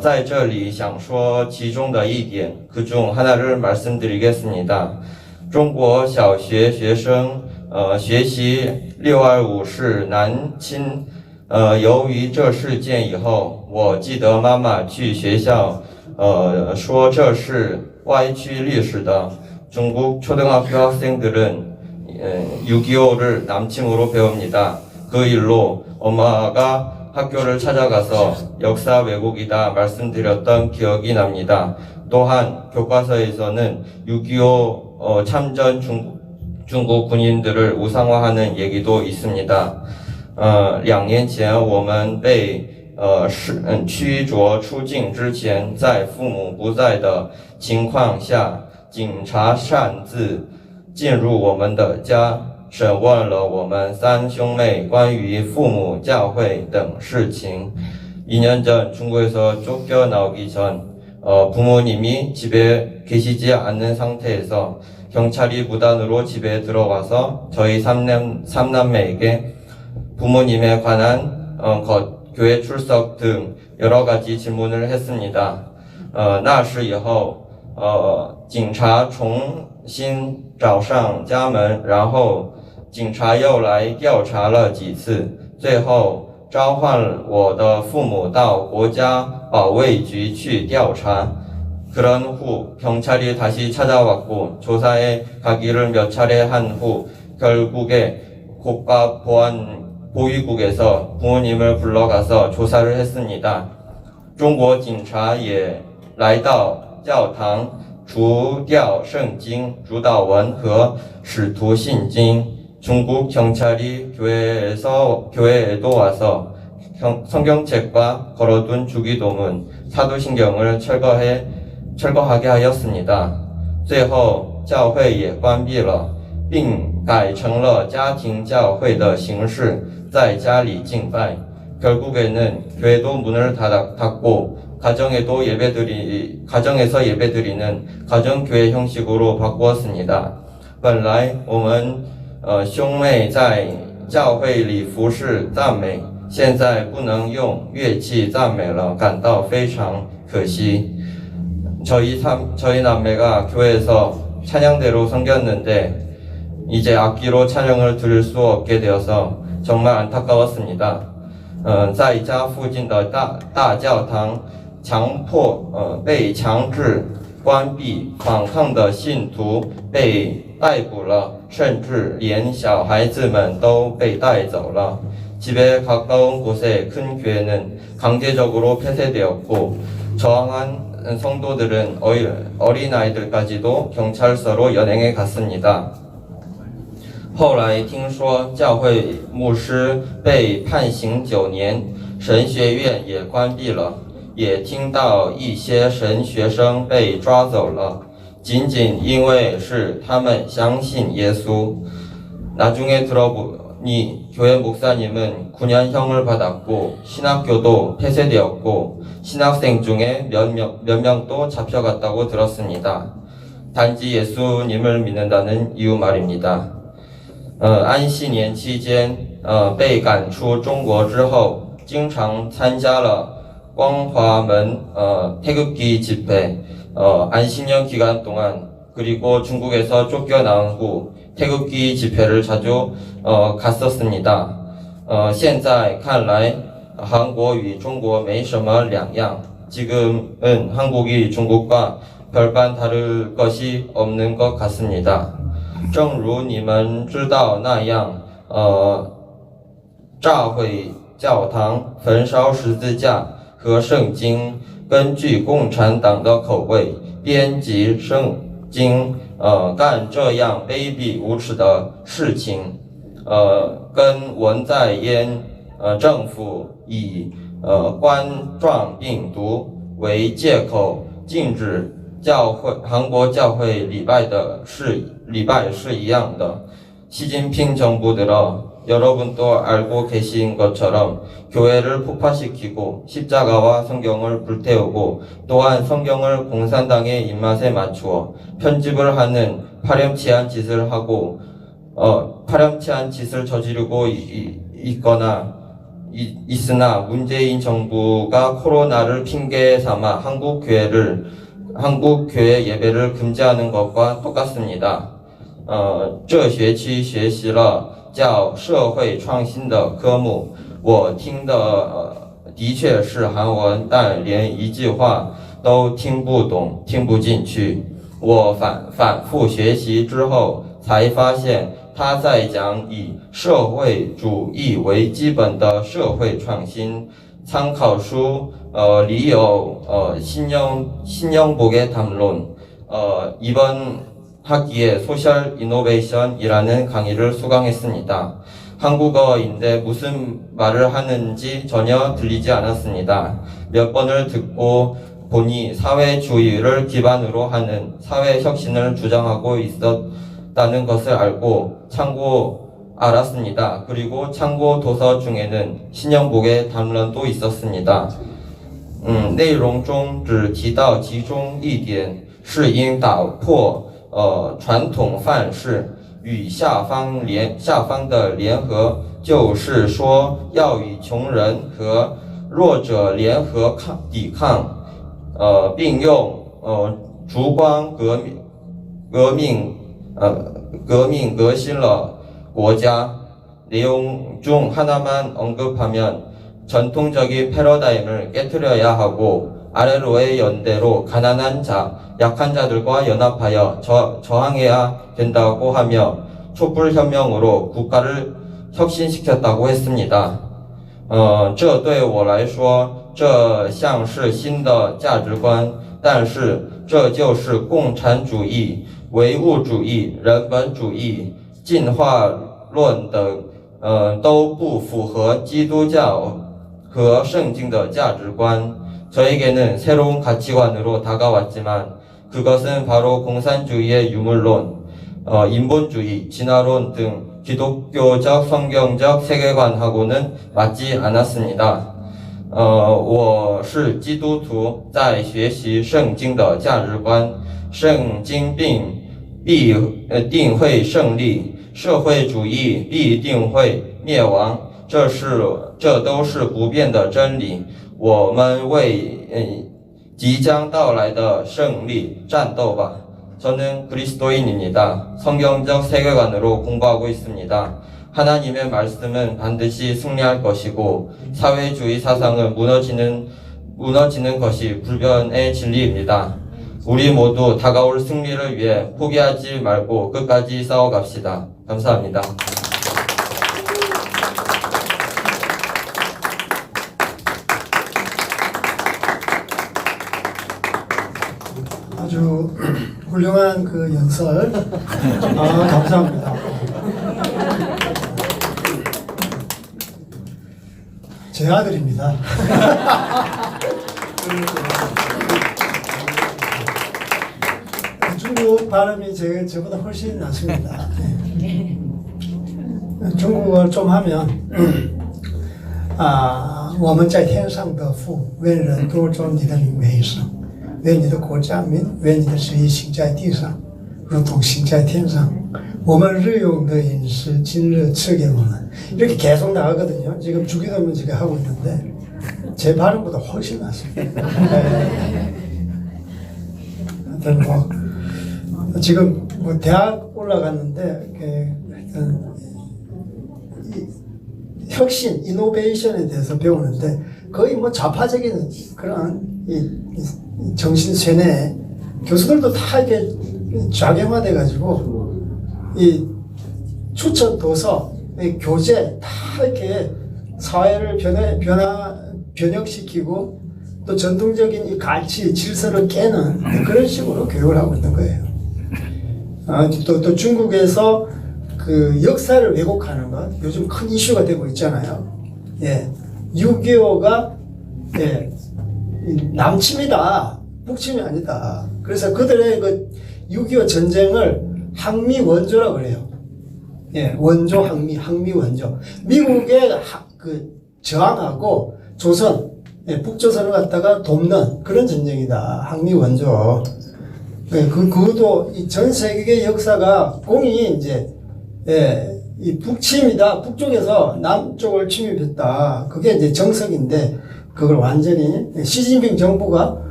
在这里想说其中的一点， 그중 하나를 말씀드리겠습니다. 中国小学学生学习625是南侵，由于这事件以后，我记得妈妈去学校说这是歪曲历史的 중국 초등학교 학생들은 6.25를 남침으로 배웁니다. 그 일로 엄마가 학교를 찾아가서 역사 왜곡이다 말씀드렸던 기억이 납니다. 또한 교과서에서는 6.25 참전 중국 군인들을 우상화하는 얘기도 있습니다. 2年前我们被驱逐出境之前，在父母不在的情况下，警察擅自进入我们的家，审问了我们3兄妹关于父母、教会等事情。 2년 전 중국에서 쫓겨나오기 전 부모님이 집에 계시지 않는 상태에서 경찰이 무단으로 집에 들어와서 저희 삼남매에게 부모님에 관한 교회 출석 등 여러 가지 질문을 했습니다. 那时以后，警察重新找上家门，然后警察又来调查了几次，最后召唤我的父母到国家保卫局去调查。 그런 후 경찰이 다시 찾아왔고 조사에 가기를 몇 차례 한 후 결국에 국가보안보위국에서 부모님을 불러가서 조사를 했습니다. 中国警察也来到教堂除掉圣经、主导文和使徒信经. 중국 경찰이 교회에도 와서 성경책과 걸어둔 주기도문, 사도신경을 철거하게 하였습니다. 最后教会也关闭了，并改成了家庭教会的形式，在家里敬拜. 결국에는 교회도 문을 닫고 가정에서 예배드리는 가정교회 형식으로 바꾸었습니다. 本来我们兄妹在教会里服侍赞美，现在不能用乐器赞美了，感到非常可惜. 저희 남매가 교회에서 찬양대로 섬겼는데 이제 악기로 찬양을 들을 수 없게 되어서 정말 안타까웠습니다. 在家附近的大教堂被强制关闭，反抗的信徒被逮捕了，甚至连小孩子们都被带走了. 집에 가까운 곳의 큰 교회는 강제적으로 폐쇄되었고 저항한 성도들은 어린아이들까지도 경찰서로 연행해 갔습니다. 后来听说教会牧师被判刑9年，神学院也关闭了，也听到一些神学生被抓走了，仅仅因为是他们相信耶稣. 나중에 들어보니 교회 목사님은 9년형을 받았고 신학교도 폐쇄되었고 신학생 중에 몇 명도 잡혀갔다고 들었습니다. 단지 예수님을 믿는다는 이유 말입니다. 安息年期间被赶出中国之后，经常参加了光华门태극기 집회. 안식년 기간 동안 그리고 중국에서 쫓겨나온 후 태극기 집회를 자주 갔었습니다. 现在看来韩国与中国没什么两样. 지금은 한국이 중국과 별반 다를 것이 없는 것 같습니다. 正如你们知道那样，炸毁教堂、焚烧十字架和圣经，根据共产党的口味编辑圣经，干这样卑鄙无耻的事情，跟文在寅政府以冠状病毒为借口禁止韩国教会礼拜是一样的。시진핑 정부 들어 여러분도 알고 계신 것처럼 교회를 폭파시키고 십자가와 성경을 불태우고 또한 성경을 공산당의 입맛에 맞추어 편집을 하는 파렴치한 짓을 하고 파렴치한 짓을 저지르고 있으나 문재인 정부가 코로나를 핑계 삼아 한국 교회 예배를 금지하는 것과 똑같습니다. 这学期学习了叫社会创新的科目，我听的的确是韩文，但连一句话都听不懂，听不进去。我反复学习之后，才发现他在讲以社会主义为基本的社会创新。参考书里有신영복의 담론 이번 학기에 소셜 이노베이션이라는 강의를 수강했습니다. 한국어인데 무슨 말을 하는지 전혀 들리지 않았습니다. 몇 번을 듣고 보니 사회주의를 기반으로 하는 사회혁신을 주장하고 있었다는 것을 알았습니다. 그리고 참고 도서 중에는 신영복의 담론도 있었습니다. 内容中只提到其中一点，是应打破传统范式，与下方的联合，就是说要与穷人和弱者联合抵抗，并用烛光革新了国家。 내용 중 하나만 언급하면 전통적인 패러다임을 깨트려야 하고 아래로의 연대로 가난한 자, 약한 자들과 연합하여 저항해야 된다고 하며 촛불혁명으로 국가를 혁신시켰다고 했습니다. 这对我来说，这像是新的价值观，但是这就是共产主义、唯物主义、人本主义、进化论等，都不符合基督教和圣经的价值观。 저에게는 새로운 가치관으로 다가왔지만 그것은 바로 공산주의의 유물론, 인본주의, 진화론 등 기독교적 성경적 세계관하고는 맞지 않았습니다. 我是基督徒，在学习圣经的价值观，圣经必定会胜利，社会主义必定会灭亡，这都是不变的真理。 我们为即将到来的胜利战斗吧。 저는 그리스도인입니다. 성경적 세계관으로 공부하고 있습니다. 하나님의 말씀은 반드시 승리할 것이고 사회주의 사상은 무너지는 것이 불변의 진리입니다. 우리 모두 다가올 승리를 위해 포기하지 말고 끝까지 싸워갑시다. 감사합니다. 아주 훌륭한 그 연설 감사합니다. 제 아들입니다. 중국 발음이 저보다 훨씬 낫습니다. 중국어를 좀 하면 我们在天上的父，愿人都尊你的名为圣。 愿你的国降临，愿你的旨意行在地上，如同行在天上。我们日用的饮食今日赐给我们。 이렇게 계속 나가거든요. 지금 주기도문 지금 하고 있는데 제 발음보다 훨씬 낫습니다. 하여튼 지금 대학 올라갔는데 혁신, 이노베이션에 대해서 배우는데 거의 좌파적인 그런 정신 쇠뇌 교수들도 다 이게 좌경화돼 가지고 이 추천 도서, 이 교재 다 이렇게 사회를 변혁시키고 또 전통적인 이 가치, 질서를 깨는 그런 식으로 교육을 하고 있는 거예요. 또 중국에서 그 역사를 왜곡하는 것, 요즘 큰 이슈가 되고 있잖아요. 예, 6.25가 예, 남침이다, 북침이 아니다. 그래서 그들의 그 6.25 전쟁을 항미 원조라고 그래요. 예, 원조 항미, 항미 원조. 미국의 그 저항하고 조선, 예, 북조선을 갖다가 돕는 그런 전쟁이다. 항미 원조. 예, 그것도 이 전 세계의 역사가 공이 이제, 예, 이 북침이다. 북쪽에서 남쪽을 침입했다. 그게 이제 정석인데, 그걸 완전히 시진핑 정부가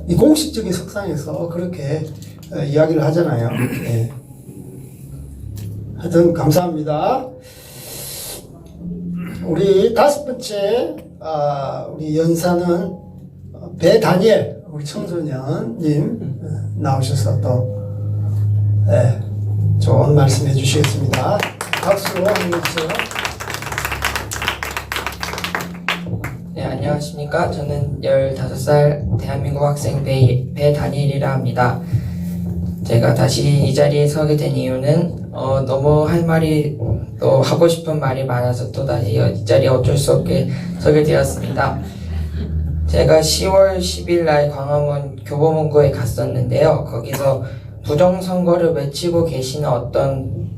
이 공식적인 석상에서 그렇게 이야기를 하잖아요. 예. 하여튼 감사합니다. 우리 다섯 번째 우리 연사는 배다니엘 우리 청소년님 나오셔서 또 좋은 말씀 해주시겠습니다. 박수 한번 주세요. 네, 안녕하십니까. 저는 15살 대한민국 학생 배다니엘이라 합니다. 제가 다시 이 자리에 서게 된 이유는 너무 할 말이 또 하고 싶은 말이 많아서 또 다시 이 자리에 어쩔 수 없게 서게 되었습니다. 제가 10월 10일 날 광화문 교보문고에 갔었는데요. 거기서 부정선거를 외치고 계시는 어떤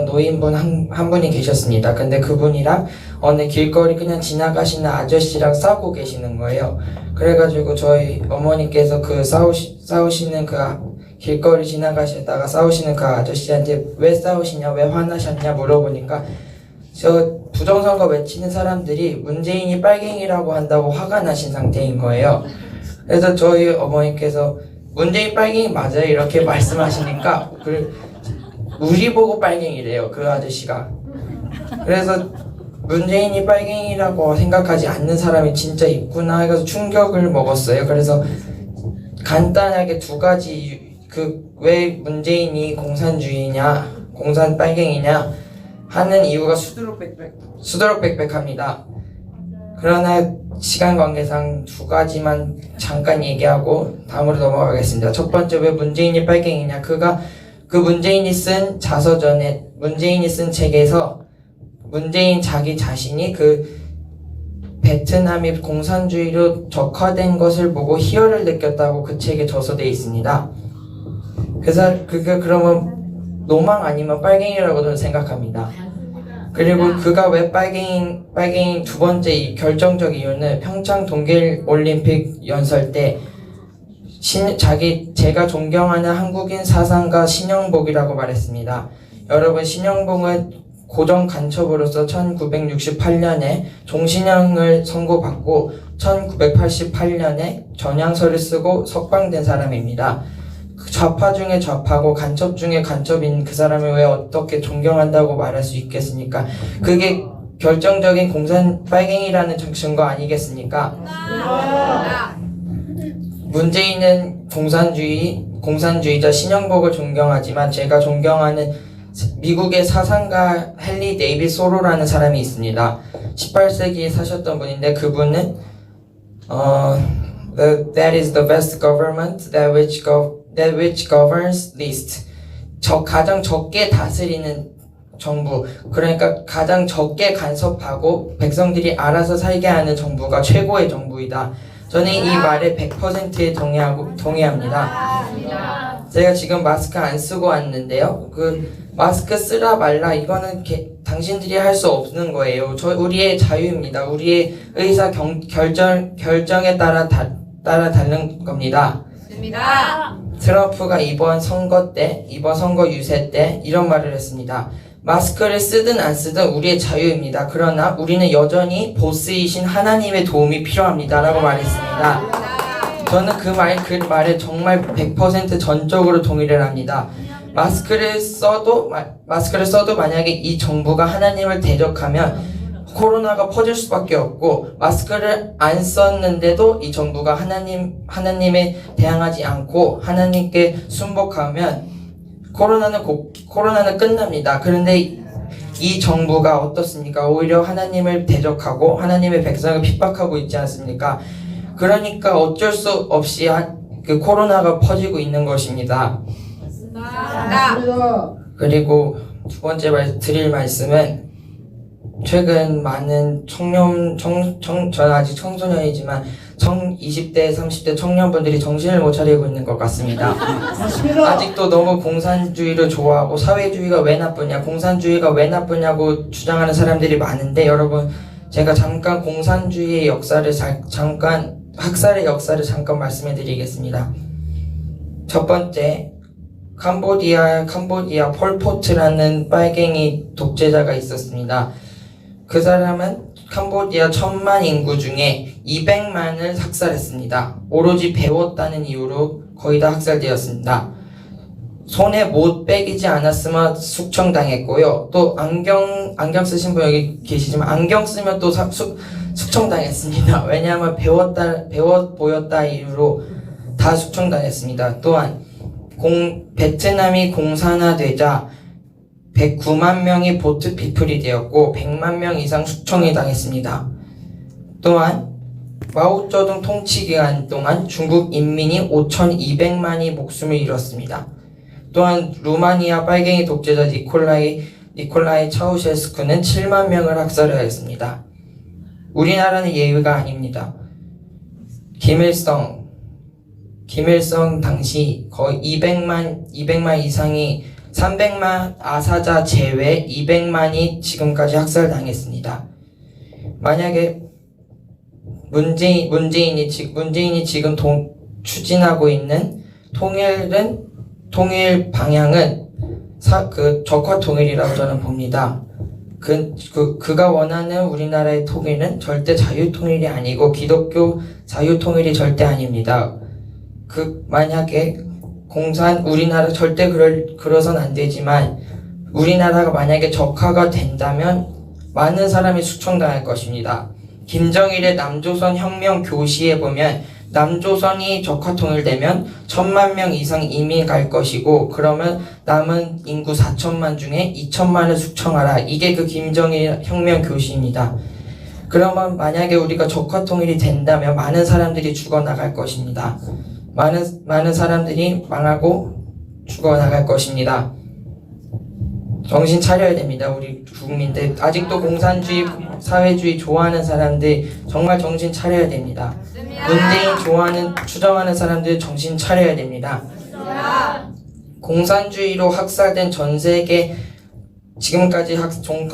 노인분 한 분이 계셨습니다. 근데 그분이랑 어느 길거리 그냥 지나가시는 아저씨랑 싸우고 계시는 거예요. 그래가지고 저희 어머니께서 그 싸우시는 그 길거리 지나가시다가 싸우시는 그 아저씨한테 왜 싸우시냐, 왜 화나셨냐 물어보니까 저 부정선거 외치는 사람들이 문재인이 빨갱이라고 한다고 화가 나신 상태인 거예요. 그래서 저희 어머니께서 문재인 빨갱이 맞아요? 이렇게 말씀하시니까 우리 보고 빨갱이래요, 그 아저씨가. 그래서 문재인이 빨갱이라고 생각하지 않는 사람이 진짜 있구나 해서 충격을 먹었어요. 그래서 간단하게 두 가지 왜 문재인이 공산주의냐, 공산 빨갱이냐 하는 이유가 수두룩백백합니다. 그러나 시간 관계상 두 가지만 잠깐 얘기하고 다음으로 넘어가겠습니다. 첫 번째, 왜 문재인이 빨갱이냐. 그 문재인이 쓴 자서전에, 문재인이 쓴 책에서 문재인 자기 자신이 그 베트남이 공산주의로 적화된 것을 보고 희열을 느꼈다고 그 책에 저서되어 있습니다. 그래서 그게 그러면 노망 아니면 빨갱이라고 저는 생각합니다. 그리고 그가 왜 빨갱이 두 번째 이 결정적 이유는 평창 동계올림픽 연설 때 제가 존경하는 한국인 사상가 신영복이라고 말했습니다. 여러분, 신영복은 고정 간첩으로서 1968년에 종신형을 선고받고 1988년에 전향서를 쓰고 석방된 사람입니다. 좌파 중에 좌파고 간첩 중에 간첩인 그 사람을 왜 어떻게 존경한다고 말할 수 있겠습니까? 그게 결정적인 공산 빨갱이라는 증거 아니겠습니까? 문재인은 공산주의자 신영복을 존경하지만 제가 존경하는 미국의 사상가 헨리 데이빗 소로라는 사람이 있습니다. 18세기에 사셨던 분인데 그분은 that is the best government that which governs least. 가장 적게 다스리는 정부, 그러니까 가장 적게 간섭하고 백성들이 알아서 살게 하는 정부가 최고의 정부이다. 저는 이 말에 100% 동의합니다. 제가 지금 마스크 안 쓰고 왔는데요. 마스크 쓰라 말라 이거는 당신들이 할 수 없는 거예요. 우리의 자유입니다. 우리의 의사 결정에 따라 다른 겁니다. 트럼프가 이번 선거 유세 때 이런 말을 했습니다. 마스크를 쓰든 안 쓰든 우리의 자유입니다. 그러나 우리는 여전히 보스이신 하나님의 도움이 필요합니다. 라고 말했습니다. 저는 그 말에 정말 100% 전적으로 동의를 합니다. 마스크를 써도 만약에 이 정부가 하나님을 대적하면 코로나가 퍼질 수밖에 없고, 마스크를 안 썼는데도 이 정부가 하나님에 대항하지 않고 하나님께 순복하면 코로나는 끝납니다. 그런데 이 정부가 어떻습니까? 오히려 하나님을 대적하고 하나님의 백성을 핍박하고 있지 않습니까? 그러니까 어쩔 수 없이 그 코로나가 퍼지고 있는 것입니다. 그리고 두 번째 드릴 말씀은 최근 많은 저는 아직 청소년이지만 20대, 30대 청년분들이 정신을 못 차리고 있는 것 같습니다. 맞습니다. 아직도 너무 공산주의를 좋아하고 사회주의가 왜 나쁘냐, 공산주의가 왜 나쁘냐고 주장하는 사람들이 많은데 여러분, 제가 잠깐 공산주의의 역사를 학살의 역사를 잠깐 말씀해 드리겠습니다. 첫 번째, 캄보디아 폴포트라는 빨갱이 독재자가 있었습니다. 그 사람은 캄보디아 1000만 인구 중에 200만을 학살했습니다. 오로지 배웠다는 이유로 거의 다 학살되었습니다. 손에 못 빼기지 않았으면 숙청당했고요. 또 안경 쓰신 분 여기 계시지만 안경 쓰면 또 숙청당했습니다. 왜냐하면 배워 보였다 이유로 다 숙청당했습니다. 또한 베트남이 공산화되자 109만 명이 보트피플이 되었고 100만 명 이상 숙청이 당했습니다. 또한 마오쩌둥 통치 기간 동안 중국 인민이 5,200만이 목숨을 잃었습니다. 또한 루마니아 빨갱이 독재자 니콜라이 차우셰스쿠는 7만 명을 학살하였습니다. 우리나라는 예외가 아닙니다. 김일성 당시 거의 200만 이상이 300만 아사자 제외 200만이 지금까지 학살당했습니다. 만약에 문재인이 지금 추진하고 있는 통일 방향은 적화 통일이라고 저는 봅니다. 그가 원하는 우리나라의 통일은 절대 자유 통일이 아니고 기독교 자유 통일이 절대 아닙니다. 만약에 우리나라 절대 그러선 안 되지만 우리나라가 만약에 적화가 된다면 많은 사람이 숙청당할 것입니다. 김정일의 남조선 혁명 교시에 보면 남조선이 적화 통일되면 1000만 명 이상 이민 갈 것이고 그러면 남은 인구 4천만 중에 2천만을 숙청하라. 이게 그 김정일 혁명 교시입니다. 그러면 만약에 우리가 적화 통일이 된다면 많은 사람들이 죽어나갈 것입니다. 많은 사람들이 망하고 죽어나갈 것입니다. 정신 차려야 됩니다. 우리 국민들 아직도 공산주의, 사회주의 좋아하는 사람들 정말 정신 차려야 됩니다. 문재인 추정하는 사람들 정신 차려야 됩니다. 공산주의로 학살된 전 세계 지금까지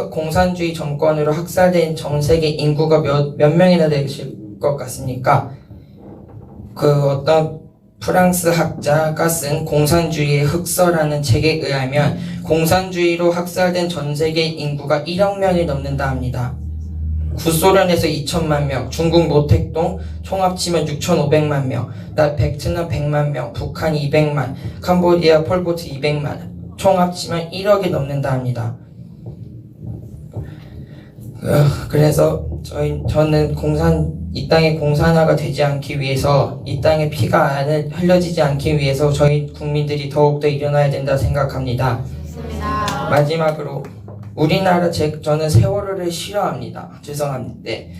공산주의 정권으로 학살된 전 세계 인구가 몇 명이나 되실 것 같습니까? 어떤 프랑스 학자가 쓴 공산주의의 흑서라는 책에 의하면 공산주의로 학살된 전 세계 인구가 1억 명이 넘는다 합니다. 구소련에서 2천만 명, 중국 모택동 총 합치면 6,500만 명, 베트남 100만 명, 북한 200만, 캄보디아 폴포트 200만, 총 합치면 1억이 넘는다 합니다. 그래서 저는 이 땅에 공산화가 되지 않기 위해서, 이 땅에 피가 흘려지지 않기 위해서 저희 국민들이 더욱더 일어나야 된다 생각합니다. 마지막으로 저는 세월호를 싫어합니다. 죄송한데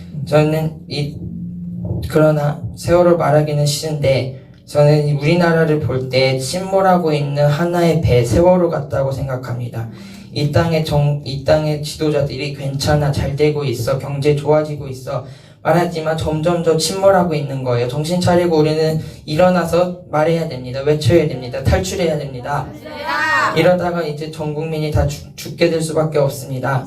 그러나 세월호 말하기는 싫은데 저는 우리나라를 볼 때 침몰하고 있는 하나의 배 세월호 같다고 생각합니다. 이 땅의 지도자들이 괜찮아, 잘 되고 있어, 경제 좋아지고 있어 말하지만 점점 더 침몰하고 있는 거예요. 정신 차리고 우리는 일어나서 말해야 됩니다. 외쳐야 됩니다. 탈출해야 됩니다. 이러다가 이제 전 국민이 다 죽게 될 수밖에 없습니다.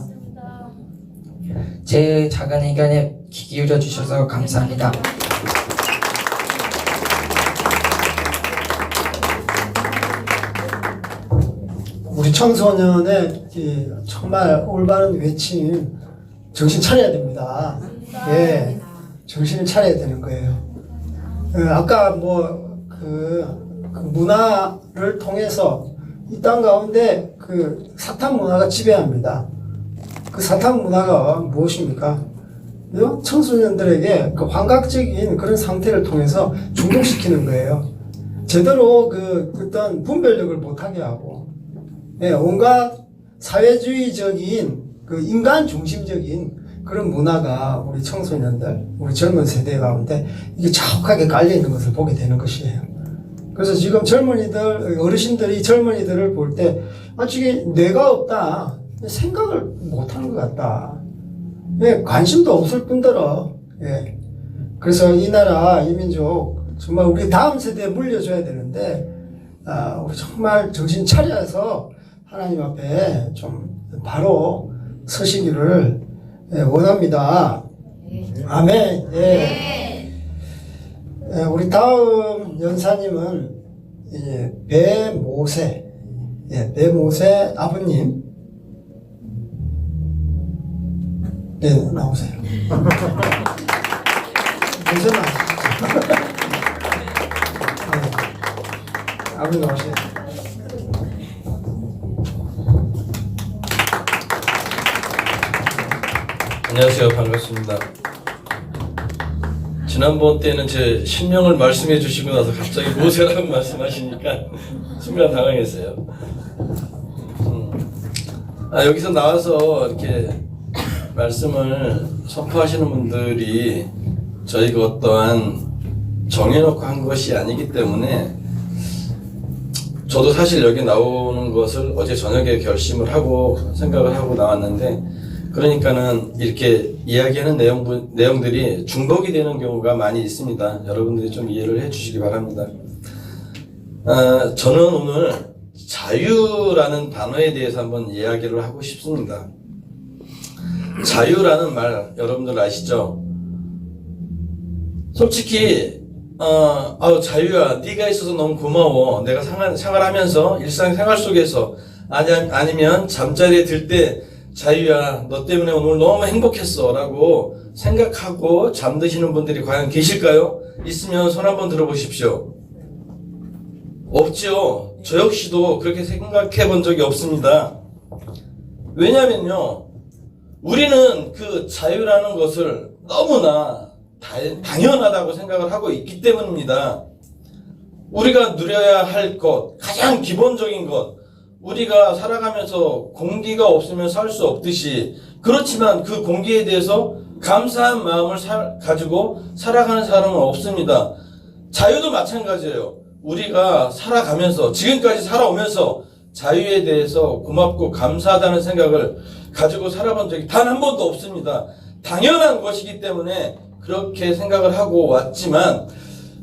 제 작은 의견에 귀 기울여 주셔서 감사합니다. 우리 청소년의 정말 올바른 외침 정신 차려야 됩니다. 예, 정신을 차려야 되는 거예요. 아까 그 문화를 통해서 이 땅 가운데 그 사탕 문화가 지배합니다. 그 사탕 문화가 무엇입니까? 청소년들에게 그 환각적인 그런 상태를 통해서 중독시키는 거예요. 제대로 어떤 분별력을 못하게 하고 예, 온갖 사회주의적인 그 인간 중심적인 그런 문화가 우리 청소년들, 우리 젊은 세대 가운데 이게 자욱하게 깔려 있는 것을 보게 되는 것이에요. 그래서 지금 젊은이들, 어르신들이 젊은이들을 볼 때, 저게 뇌가 없다. 생각을 못 하는 것 같다. 예, 관심도 없을 뿐더러, 예. 그래서 이 나라, 이 민족, 정말 우리 다음 세대에 물려줘야 되는데, 우리 정말 정신 차려서 하나님 앞에 좀 바로 서시기를 원합니다. 아멘. 예. 우리 다음 연사님은 이제 배모세, 배모세 아버님, 네, 나오세요. 모세만. 네. 아버님 나오세요. 안녕하세요. 반갑습니다. 지난번 때는 제 실명을 말씀해 주시고 나서 갑자기 모세라고 말씀하시니까 순간 당황했어요. 여기서 나와서 이렇게 말씀을 선포하시는 분들이 저희가 어떠한 정해놓고 한 것이 아니기 때문에 저도 사실 여기 나오는 것을 어제 저녁에 결심을 하고 생각을 하고 나왔는데, 그러니까는 이렇게 이야기하는 내용들이 중복이 되는 경우가 많이 있습니다. 여러분들이 좀 이해를 해 주시기 바랍니다. 저는 오늘 자유라는 단어에 대해서 한번 이야기를 하고 싶습니다. 자유라는 말 여러분들 아시죠? 솔직히 자유야, 네가 있어서 너무 고마워. 내가 생활하면서 일상생활 속에서 아니면 잠자리에 들 때 자유야, 너 때문에 오늘 너무 행복했어 라고 생각하고 잠드시는 분들이 과연 계실까요? 있으면 손 한번 들어보십시오. 없죠. 저 역시도 그렇게 생각해 본 적이 없습니다. 왜냐면요, 우리는 그 자유라는 것을 너무나 당연하다고 생각을 하고 있기 때문입니다. 우리가 누려야 할 것, 가장 기본적인 것, 우리가 살아가면서 공기가 없으면 살 수 없듯이, 그렇지만 그 공기에 대해서 감사한 마음을 가지고 살아가는 사람은 없습니다. 자유도 마찬가지예요. 우리가 살아가면서, 지금까지 살아오면서 자유에 대해서 고맙고 감사하다는 생각을 가지고 살아본 적이 단 한 번도 없습니다. 당연한 것이기 때문에 그렇게 생각을 하고 왔지만,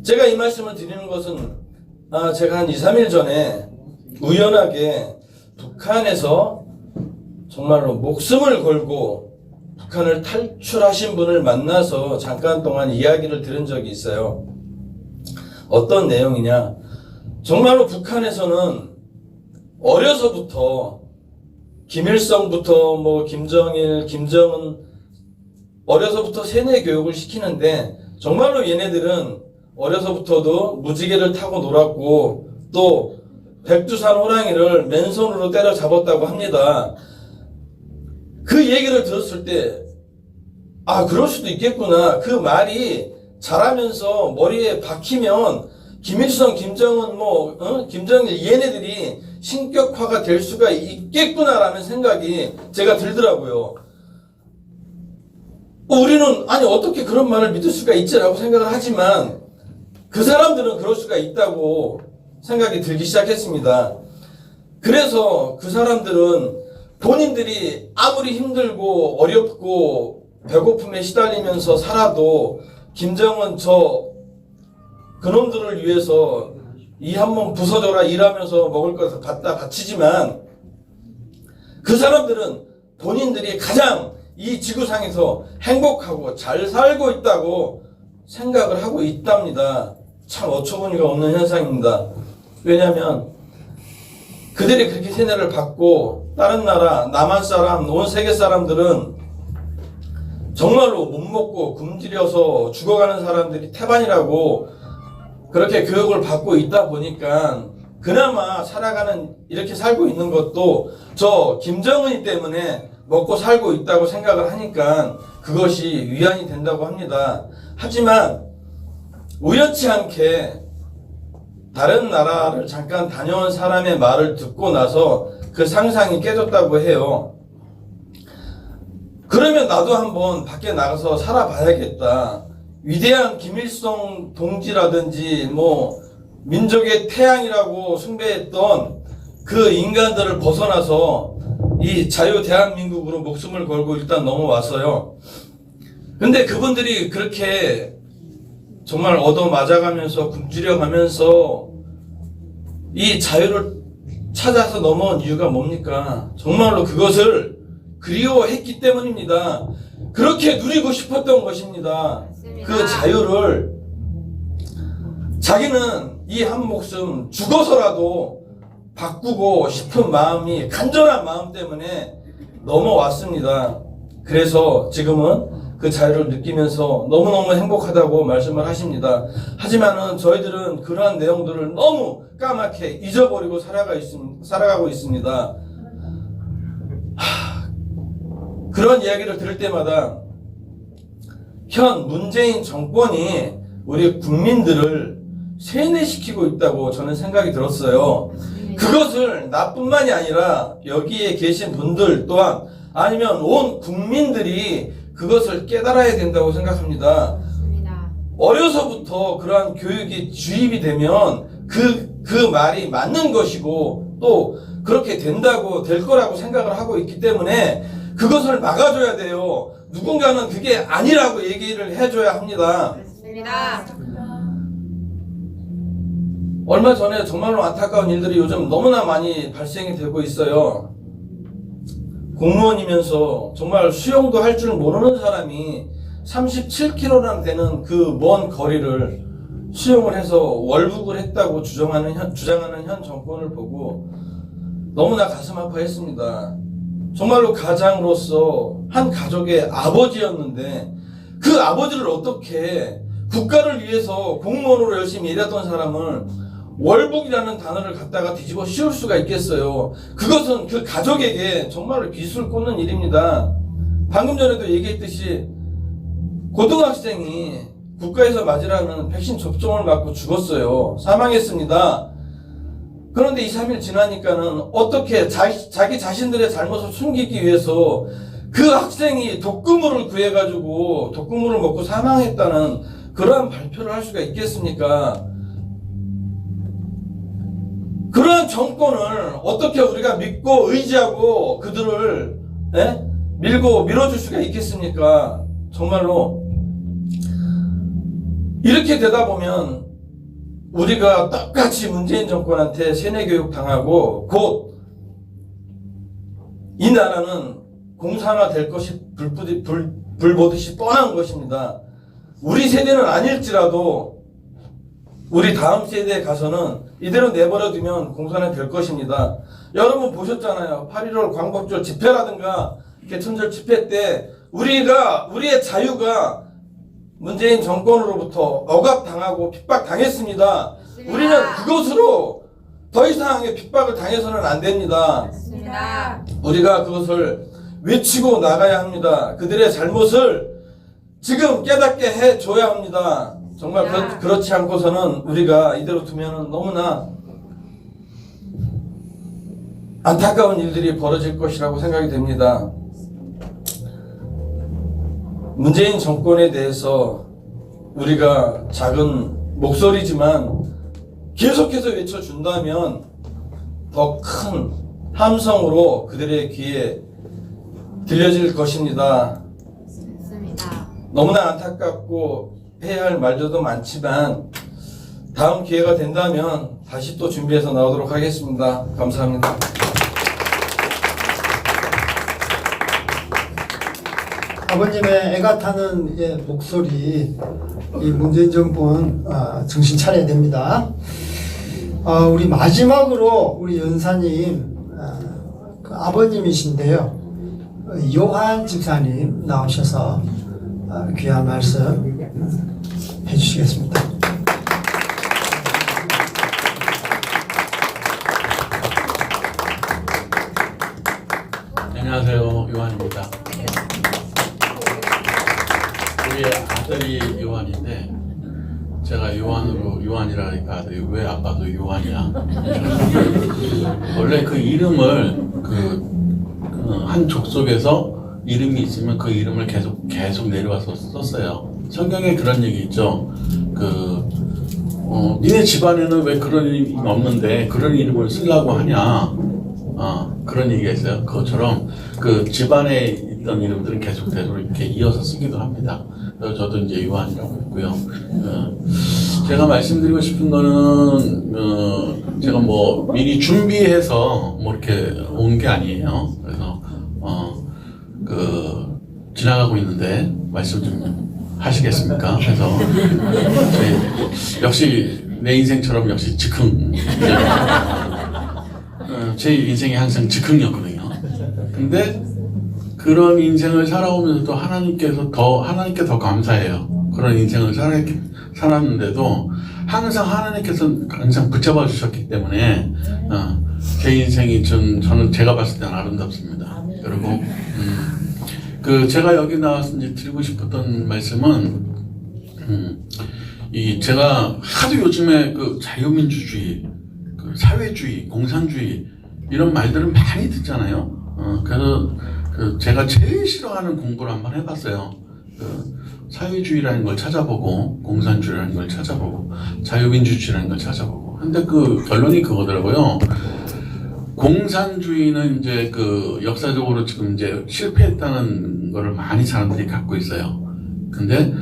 제가 이 말씀을 드리는 것은 제가 한 2, 3일 전에 우연하게 북한에서 정말로 목숨을 걸고 북한을 탈출하신 분을 만나서 잠깐 동안 이야기를 들은 적이 있어요. 어떤 내용이냐, 정말로 북한에서는 어려서부터 김일성부터 김정일, 김정은 어려서부터 세뇌 교육을 시키는데, 정말로 얘네들은 어려서부터도 무지개를 타고 놀았고 또 백두산 호랑이를 맨손으로 때려잡았다고 합니다. 그 얘기를 들었을 때 그럴 수도 있겠구나. 그 말이 자라면서 머리에 박히면 김일성, 김정은, 김정일 얘네들이 신격화가 될 수가 있겠구나라는 생각이 제가 들더라고요. 우리는 어떻게 그런 말을 믿을 수가 있지라고 생각을 하지만 그 사람들은 그럴 수가 있다고 생각이 들기 시작했습니다. 그래서 그 사람들은 본인들이 아무리 힘들고 어렵고 배고픔에 시달리면서 살아도 김정은 그놈들을 위해서 이 한 몸 부서져라 일하면서 먹을 것을 갖다 바치지만, 그 사람들은 본인들이 가장 이 지구상에서 행복하고 잘 살고 있다고 생각을 하고 있답니다. 참 어처구니가 없는 현상입니다. 왜냐하면 그들이 그렇게 세뇌를 받고 다른 나라, 남한 사람, 온 세계 사람들은 정말로 못 먹고 굶주려서 죽어가는 사람들이 태반이라고 그렇게 교육을 받고 있다 보니까 그나마 이렇게 살고 있는 것도 저 김정은이 때문에 먹고 살고 있다고 생각을 하니까 그것이 위안이 된다고 합니다. 하지만 우연치 않게 다른 나라를 잠깐 다녀온 사람의 말을 듣고 나서 그 상상이 깨졌다고 해요. 그러면 나도 한번 밖에 나가서 살아봐야겠다. 위대한 김일성 동지라든지 뭐 민족의 태양이라고 숭배했던 그 인간들을 벗어나서 이 자유 대한민국으로 목숨을 걸고 일단 넘어왔어요. 근데 그분들이 그렇게 정말 얻어맞아가면서 굶주려가면서 이 자유를 찾아서 넘어온 이유가 뭡니까? 정말로 그것을 그리워했기 때문입니다. 그렇게 누리고 싶었던 것입니다. 그 자유를 자기는 이 한 목숨 죽어서라도 바꾸고 싶은 마음이 간절한 마음 때문에 넘어왔습니다. 그래서 지금은 그 자유를 느끼면서 너무너무 행복하다고 말씀을 하십니다. 하지만은 저희들은 그러한 내용들을 너무 까맣게 잊어버리고 살아가고 있습니다. 그런 이야기를 들을 때마다 현 문재인 정권이 우리 국민들을 세뇌시키고 있다고 저는 생각이 들었어요. 그것을 나뿐만이 아니라 여기에 계신 분들 또한 아니면 온 국민들이 그것을 깨달아야 된다고 생각합니다. 어려서부터 그러한 교육이 주입이 되면 그 말이 맞는 것이고 또 그렇게 될 거라고 생각을 하고 있기 때문에 그것을 막아줘야 돼요. 누군가는 그게 아니라고 얘기를 해줘야 합니다. 얼마 전에 정말로 안타까운 일들이 요즘 너무나 많이 발생이 되고 있어요. 공무원이면서 정말 수영도 할 줄 모르는 사람이 37km나 되는 그 먼 거리를 수영을 해서 월북을 했다고 주장하는 현 정권을 보고 너무나 가슴 아파했습니다. 정말로 가장으로서 한 가족의 아버지였는데 그 아버지를 어떻게 국가를 위해서 공무원으로 열심히 일했던 사람을 월북이라는 단어를 갖다가 뒤집어 씌울 수가 있겠어요. 그것은 그 가족에게 정말로 빚을 꽂는 일입니다. 방금 전에도 얘기했듯이 고등학생이 국가에서 맞으라는 백신 접종을 맞고 죽었어요. 사망했습니다. 그런데 2, 3일 지나니까는 어떻게 자기 자신들의 잘못을 숨기기 위해서 그 학생이 독극물을 구해가지고 독극물을 먹고 사망했다는 그러한 발표를 할 수가 있겠습니까? 그러한 정권을 어떻게 우리가 믿고 의지하고 그들을 밀어줄 수가 있겠습니까? 정말로 이렇게 되다 보면 우리가 똑같이 문재인 정권한테 세뇌교육 당하고 곧 이 나라는 공산화 될 것이 불 보듯이 뻔한 것입니다. 우리 세대는 아닐지라도 우리 다음 세대에 가서는 이대로 내버려두면 공산화 될 것입니다. 여러분 보셨잖아요. 8.15 광복절 집회라든가 개천절 집회 때 우리의 자유가 문재인 정권으로부터 억압당하고 핍박당했습니다. 우리는 그것으로 더 이상의 핍박을 당해서는 안 됩니다. 우리가 그것을 외치고 나가야 합니다. 그들의 잘못을 지금 깨닫게 해줘야 합니다. 정말 그렇지 않고서는 우리가 이대로 두면 너무나 안타까운 일들이 벌어질 것이라고 생각이 됩니다. 문재인 정권에 대해서 우리가 작은 목소리지만 계속해서 외쳐준다면 더 큰 함성으로 그들의 귀에 들려질 것입니다. 너무나 안타깝고 해야 할 말들도 많지만 다음 기회가 된다면 다시 또 준비해서 나오도록 하겠습니다. 감사합니다. 아버님의 애가 타는 목소리, 이 문재인 정권 정신 차려야 됩니다. 우리 마지막으로 우리 연사님 그 아버님이신데요, 요한 집사님 나오셔서 귀한 말씀 해주시겠습니다. 안녕하세요, 요한입니다. 우리 아들이 요한인데 제가 요한으로 요한이라니까 아들이 왜 아빠도 요한이야? 원래 그 이름을 한 족속에서 이름이 있으면 그 이름을 계속 내려와서 썼어요. 성경에 그런 얘기 있죠. 니네 집안에는 왜 그런 이름이 없는데 그런 이름을 쓰려고 하냐? 그런 얘기가 있어요. 그것처럼 그 집안에 있던 이름들은 계속되도록 이렇게 이어서 쓰기도 합니다. 그래서 저도 이제 요한이라고 했고요. 제가 말씀드리고 싶은 거는 제가 뭐 미리 준비해서 뭐 이렇게 온 게 아니에요. 그래서 지나가고 있는데 말씀 좀 하시겠습니까? 그래서 역시 내 인생처럼 역시 즉흥. 제 인생이 항상 즉흥이었거든요. 근데 그런 인생을 살아오면서도 하나님께 더 감사해요. 그런 인생을 살았는데도 항상 하나님께서 항상 붙잡아 주셨기 때문에 제 인생이 저는 제가 봤을 때는 아름답습니다. 그리고 제가 여기 나와서 이제 드리고 싶었던 말씀은 제가 하도 요즘에 그 자유민주주의, 그 사회주의, 공산주의 이런 말들을 많이 듣잖아요. 그래서 제가 제일 싫어하는 공부를 한번 해봤어요. 사회주의라는 걸 찾아보고, 공산주의라는 걸 찾아보고, 자유민주주의라는 걸 찾아보고. 근데 그 결론이 그거더라고요. 공산주의는 이제 역사적으로 지금 이제 실패했다는 거를 많이 사람들이 갖고 있어요. 근데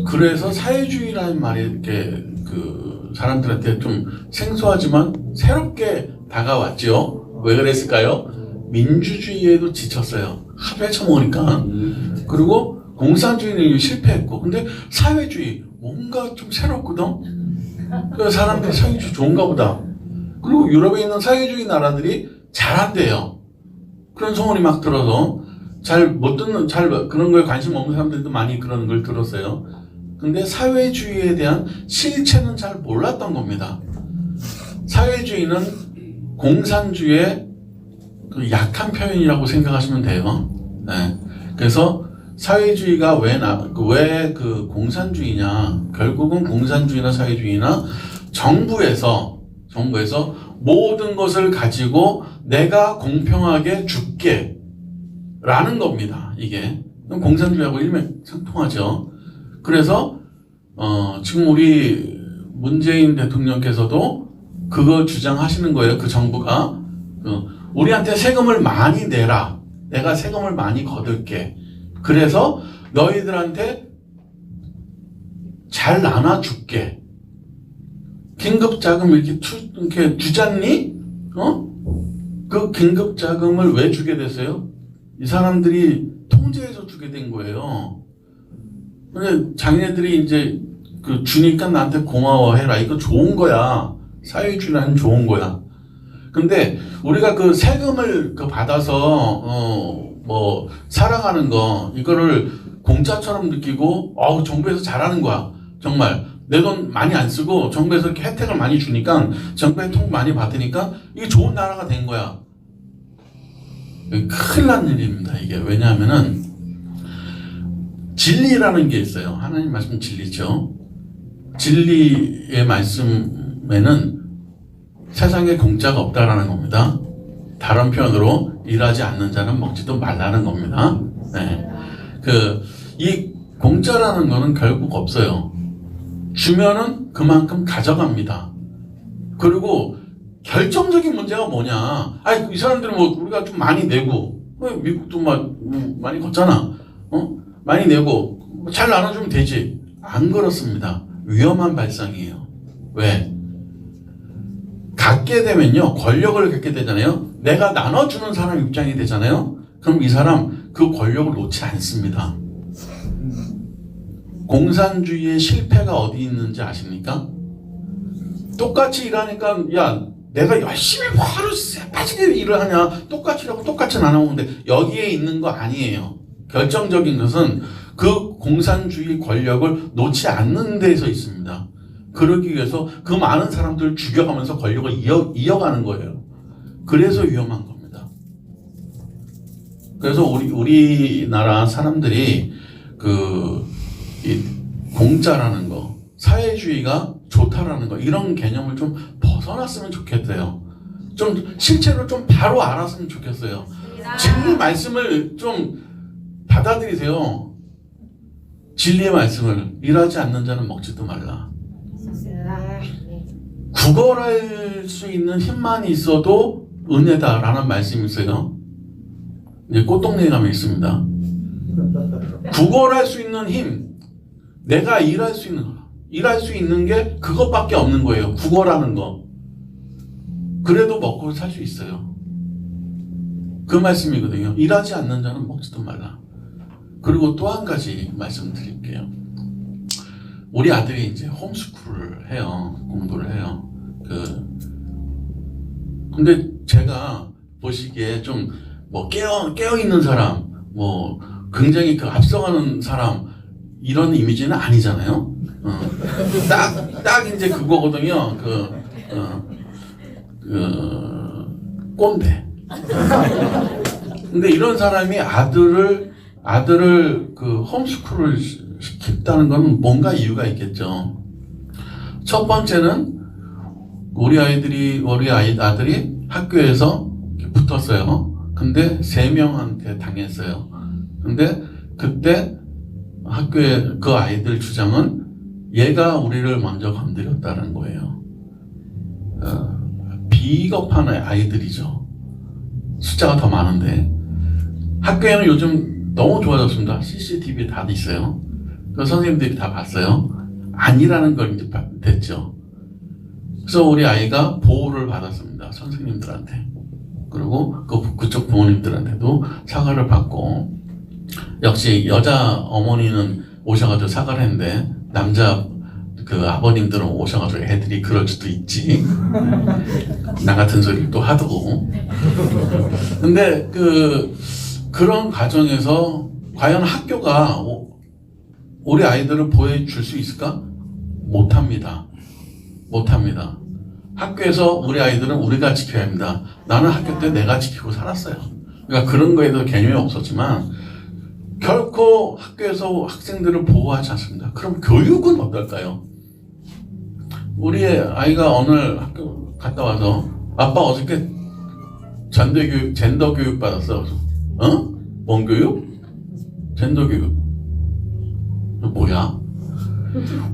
그래서 사회주의라는 말이 이렇게 사람들한테 좀 생소하지만 새롭게 다가왔죠. 왜 그랬을까요? 민주주의에도 지쳤어요. 하도 헤쳐먹으니까. 그리고 공산주의는 실패했고, 근데 사회주의 뭔가 좀 새롭거든. 그래서 사람들이 사회주의 좋은가 보다. 그리고 유럽에 있는 사회주의 나라들이 잘한대요. 그런 소문이 막 들어서 그런 거에 관심 없는 사람들도 많이 그런 걸 들었어요. 근데 사회주의에 대한 실체는 잘 몰랐던 겁니다. 사회주의는 공산주의의 약한 표현이라고 생각하시면 돼요. 네. 그래서 사회주의가 왜 공산주의냐? 결국은 공산주의나 사회주의나 정부에서 모든 것을 가지고 내가 공평하게 줄게 라는 겁니다. 이게 공산주의하고 일맥상통하죠. 그래서 지금 우리 문재인 대통령께서도 그거 주장하시는 거예요. 그 정부가 우리한테 세금을 많이 내라. 내가 세금을 많이 거둘게. 그래서 너희들한테 잘 나눠줄게. 긴급자금 이렇게 주잖니? 그 긴급자금을 왜 주게 됐어요? 이 사람들이 통제해서 주게 된 거예요. 근데 자기네들이 이제 주니까 나한테 고마워해라. 이거 좋은 거야. 사회주의는 좋은 거야. 근데 우리가 그 세금을 받아서 살아가는 거 이거를 공짜처럼 느끼고 정부에서 잘하는 거야. 정말 내 돈 많이 안 쓰고 정부에서 이렇게 혜택을 많이 주니까 정부의 통 많이 받으니까 이게 좋은 나라가 된 거야. 큰일 난 일입니다. 이게 왜냐하면은 진리라는 게 있어요. 하나님 말씀 진리죠. 진리의 말씀에는 세상에 공짜가 없다라는 겁니다. 다른 표현으로 일하지 않는 자는 먹지도 말라는 겁니다. 네. 이 공짜라는 거는 결국 없어요. 주면은 그만큼 가져갑니다. 그리고 결정적인 문제가 뭐냐? 이 사람들은 우리가 좀 많이 내고, 미국도 많이 걷잖아. 많이 내고 잘 나눠주면 되지. 안 그렇습니다. 위험한 발상이에요. 왜? 갖게 되면요, 권력을 갖게 되잖아요. 내가 나눠주는 사람 입장이 되잖아요. 그럼 이 사람 그 권력을 놓지 않습니다. 공산주의의 실패가 어디 있는지 아십니까? 똑같이 일하니까 내가 열심히 하루 빠지게 일을 하냐, 똑같이 일하고 똑같이 나눠오는데 여기에 있는 거 아니에요. 결정적인 것은 그 공산주의 권력을 놓지 않는 데서 있습니다. 그러기 위해서 그 많은 사람들을 죽여가면서 권력을 이어가는 거예요. 그래서 위험한 겁니다. 그래서 우리나라 사람들이 이 공짜라는 거, 사회주의가 좋다라는 거 이런 개념을 좀 벗어났으면 좋겠어요. 좀 실제로 좀 바로 알았으면 좋겠어요. 진리 말씀을 좀 받아들이세요. 진리의 말씀을 일하지 않는 자는 먹지도 말라. 구걸할 수 있는 힘만 있어도 은혜다라는 말씀이 있어요. 이제 꽃동네에 가면 있습니다. 구걸할 수 있는 힘, 내가 일할 수 있는 게 그것밖에 없는 거예요. 구걸하는 거. 그래도 먹고 살 수 있어요. 그 말씀이거든요. 일하지 않는 자는 먹지도 말라. 그리고 또 한 가지 말씀드릴게요. 우리 아들이 이제 홈스쿨을 해요. 공부를 해요. 근데 제가 보시기에 좀 뭐 깨어 있는 사람, 뭐 굉장히 그 앞서가는 사람 이런 이미지는 아니잖아요. 딱 이제 그거거든요. 꼰대. 근데 이런 사람이 아들을 그 홈스쿨을 시켰다는 건 뭔가 이유가 있겠죠. 첫 번째는 우리 아들이 학교에서 붙었어요. 근데 3명한테 당했어요. 근데 그때 학교의 그 아이들 주장은 얘가 우리를 먼저 건드렸다는 거예요. 비겁한 아이들이죠. 숫자가 더 많은데 학교에는 요즘 너무 좋아졌습니다. CCTV 다 있어요. 그 선생님들이 다 봤어요. 아니라는 걸 이제 됐죠. 그래서 우리 아이가 보호를 받았습니다. 선생님들한테. 그리고 그쪽 부모님들한테도 사과를 받고, 역시 여자 어머니는 오셔가지고 사과를 했는데 남자 그 아버님들은 오셔가지고 애들이 그럴 수도 있지. 나 같은 소리를 또 하고. 근데 그런 과정에서 과연 학교가 우리 아이들을 보호해줄 수 있을까? 못합니다. 학교에서 우리 아이들은 우리가 지켜야 합니다. 나는 학교 때 내가 지키고 살았어요. 그러니까 그런 거에도 개념이 없었지만 결코 학교에서 학생들을 보호하지 않습니다. 그럼 교육은 어떨까요? 우리 아이가 오늘 학교 갔다 와서 아빠 어저께 젠더 교육 받았어. 뭔 교육? 젠더 교육. 뭐야?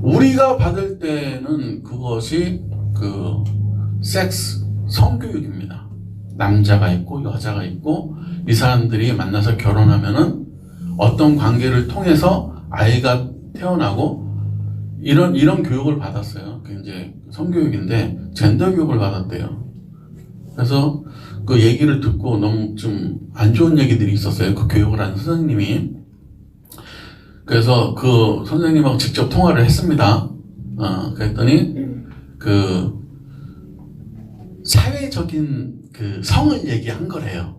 우리가 받을 때는 그것이 성교육입니다. 남자가 있고 여자가 있고 이 사람들이 만나서 결혼하면은 어떤 관계를 통해서 아이가 태어나고 이런 교육을 받았어요. 그게 이제 성교육인데 젠더 교육을 받았대요. 그래서 그 얘기를 듣고 너무 좀 안 좋은 얘기들이 있었어요. 그 교육을 하는 선생님이. 그래서 그 선생님하고 직접 통화를 했습니다. 그랬더니 사회적인 성을 얘기한 거래요.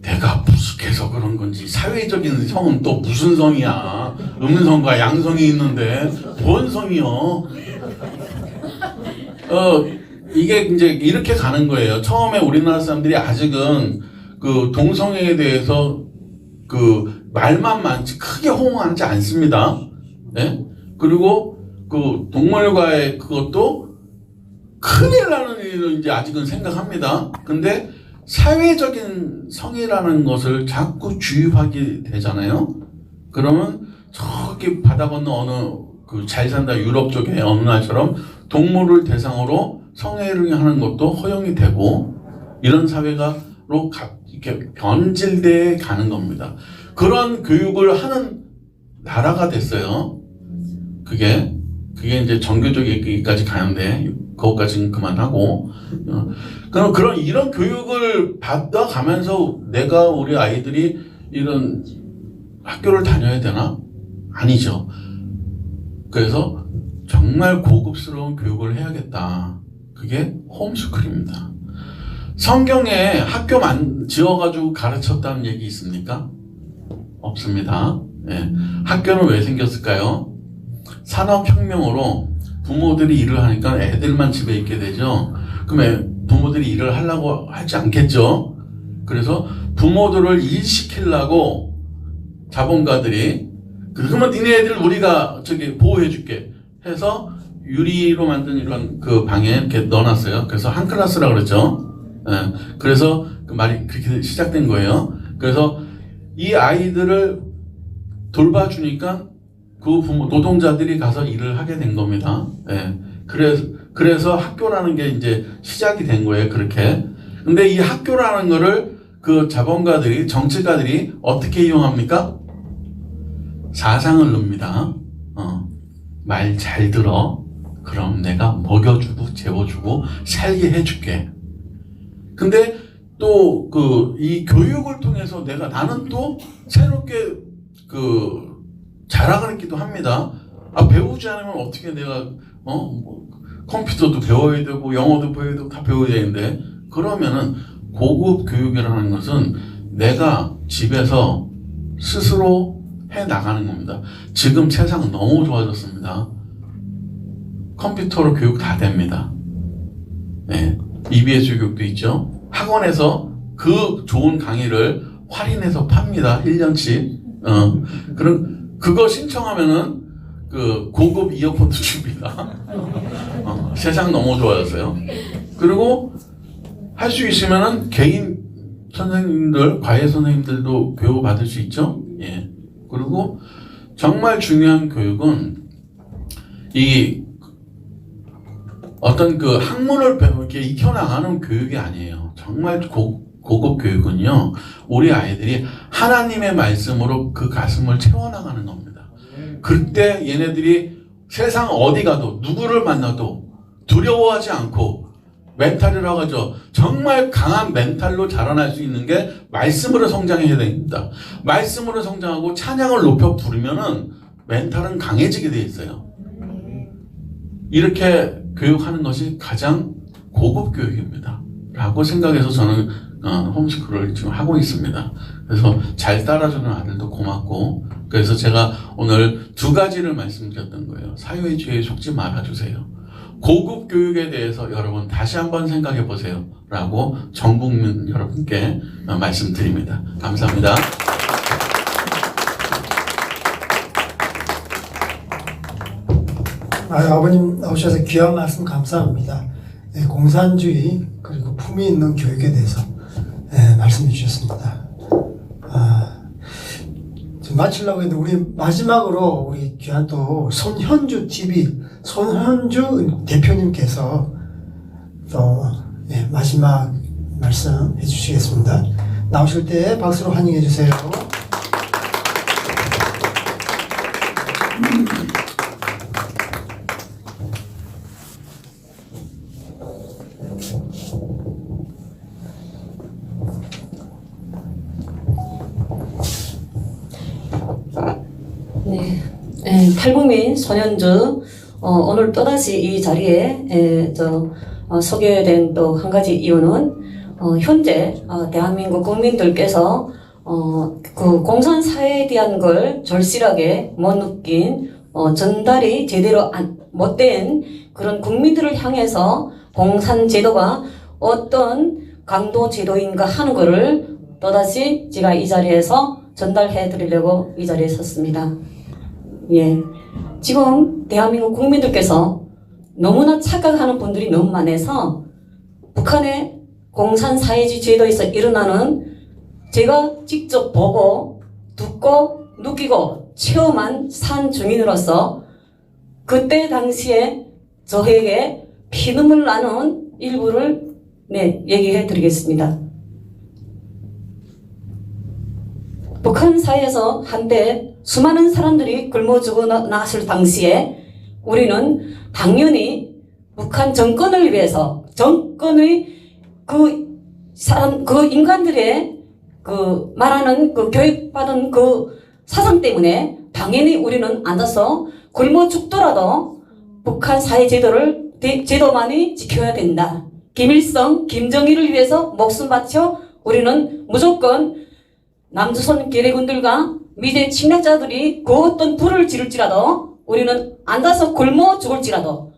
내가 부숙해서 그런 건지 사회적인 성은 또 무슨 성이야? 음성과 양성이 있는데 뭔 성이요? 이게 이제 이렇게 가는 거예요. 처음에 우리나라 사람들이 아직은 그 동성애에 대해서 말만 많지 크게 호응하지 않습니다. 네? 그리고 그 동물과의 그것도 큰일 나는 일을 이제 아직은 생각합니다. 근데 사회적인 성이라는 것을 자꾸 주입하게 되잖아요. 그러면 저기 바다 건너 어느 잘 산다 유럽 쪽에 어느 날처럼 동물을 대상으로 성애를 하는 것도 허용이 되고 이런 사회로 이렇게 변질돼 가는 겁니다. 그런 교육을 하는 나라가 됐어요. 그게 이제 종교적 얘기까지 가는데 그것까지는 그만하고 그럼 이런 교육을 받아가면서 내가 우리 아이들이 이런 학교를 다녀야 되나? 아니죠. 그래서 정말 고급스러운 교육을 해야겠다. 그게 홈스쿨입니다. 성경에 학교 지어가지고 가르쳤다는 얘기 있습니까? 없습니다. 네. 학교는 왜 생겼을까요? 산업혁명으로 부모들이 일을 하니까 애들만 집에 있게 되죠. 그러면 부모들이 일을 하려고 하지 않겠죠. 그래서 부모들을 일시키려고 자본가들이 그러면 니네 애들 우리가 보호해줄게. 해서 유리로 만든 이런 그 방에 이렇게 넣어놨어요. 그래서 한 클래스라고 그랬죠. 예, 그래서 그 말이 그렇게 시작된 거예요. 그래서 이 아이들을 돌봐주니까 그 부모, 노동자들이 가서 일을 하게 된 겁니다. 예, 그래서 학교라는 게 이제 시작이 된 거예요. 그렇게. 근데 이 학교라는 거를 그 자본가들이, 정치가들이 어떻게 이용합니까? 사상을 넣습니다. 말 잘 들어. 그럼 내가 먹여주고 재워주고 살게 해줄게. 근데 또 이 교육을 통해서 나는 또 새롭게 자랑을 했기도 합니다. 배우지 않으면 어떻게 내가 컴퓨터도 배워야 되고 영어도 배워야 되고 다 배워야 되는데, 그러면은 고급 교육이라는 것은 내가 집에서 스스로 해 나가는 겁니다. 지금 세상은 너무 좋아졌습니다. 컴퓨터로 교육 다 됩니다. 네, EBS 교육도 있죠. 학원에서 그 좋은 강의를 할인해서 팝니다. 1년치. 그럼 그거 신청하면은 그 고급 이어폰도 줍니다. 세상 너무 좋아졌어요. 그리고 할 수 있으면은 개인 선생님들, 과외 선생님들도 교육 받을 수 있죠. 예. 그리고 정말 중요한 교육은 이 어떤 그 학문을 이렇게 익혀나가는 교육이 아니에요. 정말 고급 교육은요, 우리 아이들이 하나님의 말씀으로 그 가슴을 채워나가는 겁니다. 그때 얘네들이 세상 어디 가도 누구를 만나도 두려워하지 않고, 멘탈이라고 하죠. 정말 강한 멘탈로 자라날 수 있는 게 말씀으로 성장해야 됩니다. 말씀으로 성장하고 찬양을 높여 부르면은 멘탈은 강해지게 돼 있어요. 이렇게 교육하는 것이 가장 고급 교육입니다. 라고 생각해서 저는 홈스쿨을 지금 하고 있습니다. 그래서 잘 따라주는 아들도 고맙고, 그래서 제가 오늘 2가지를 말씀드렸던 거예요. 사유의 죄에 속지 말아주세요. 고급 교육에 대해서 여러분 다시 한번 생각해 보세요. 라고 전 국민 여러분께 말씀드립니다. 감사합니다. 아버님 나오셔서 귀한 말씀 감사합니다. 네, 공산주의 그리고 품위 있는 교육에 대해서 말씀해 주셨습니다. 지금 마치려고 했는데 우리 마지막으로 우리 귀한 또 손현주 TV 손현주 대표님께서 또 마지막 말씀 해주시겠습니다. 나오실 때 박수로 환영해 주세요. 탈북민 손현주, 오늘 또다시 이 자리에 소개된 또 한 가지 이유는 현재 대한민국 국민들께서 그 공산사회에 대한 걸 절실하게 못 느낀 전달이 제대로 못된 그런 국민들을 향해서 공산제도가 어떤 강도 제도인가 하는 것을 또다시 제가 이 자리에서 전달해 드리려고 이 자리에 섰습니다. 예. 지금 대한민국 국민들께서 너무나 착각하는 분들이 너무 많아서 북한의 공산사회주의 제도에서 일어나는 제가 직접 보고 듣고 느끼고 체험한 산 주민으로서 그때 당시에 저에게 피눈물 나는 일부를 얘기해 드리겠습니다. 북한 사회에서 한때 수많은 사람들이 굶어 죽어 나왔을 당시에 우리는 당연히 북한 정권을 위해서 정권의 그 인간들의 그 말하는 그 교육받은 그 사상 때문에 당연히 우리는 앉아서 굶어 죽더라도 북한 사회 제도만이 지켜야 된다. 김일성, 김정일을 위해서 목숨 바쳐 우리는 무조건 남조선 계례군들과 미제 침략자들이 그 어떤 불을 지를지라도 우리는 앉아서 굶어 죽을지라도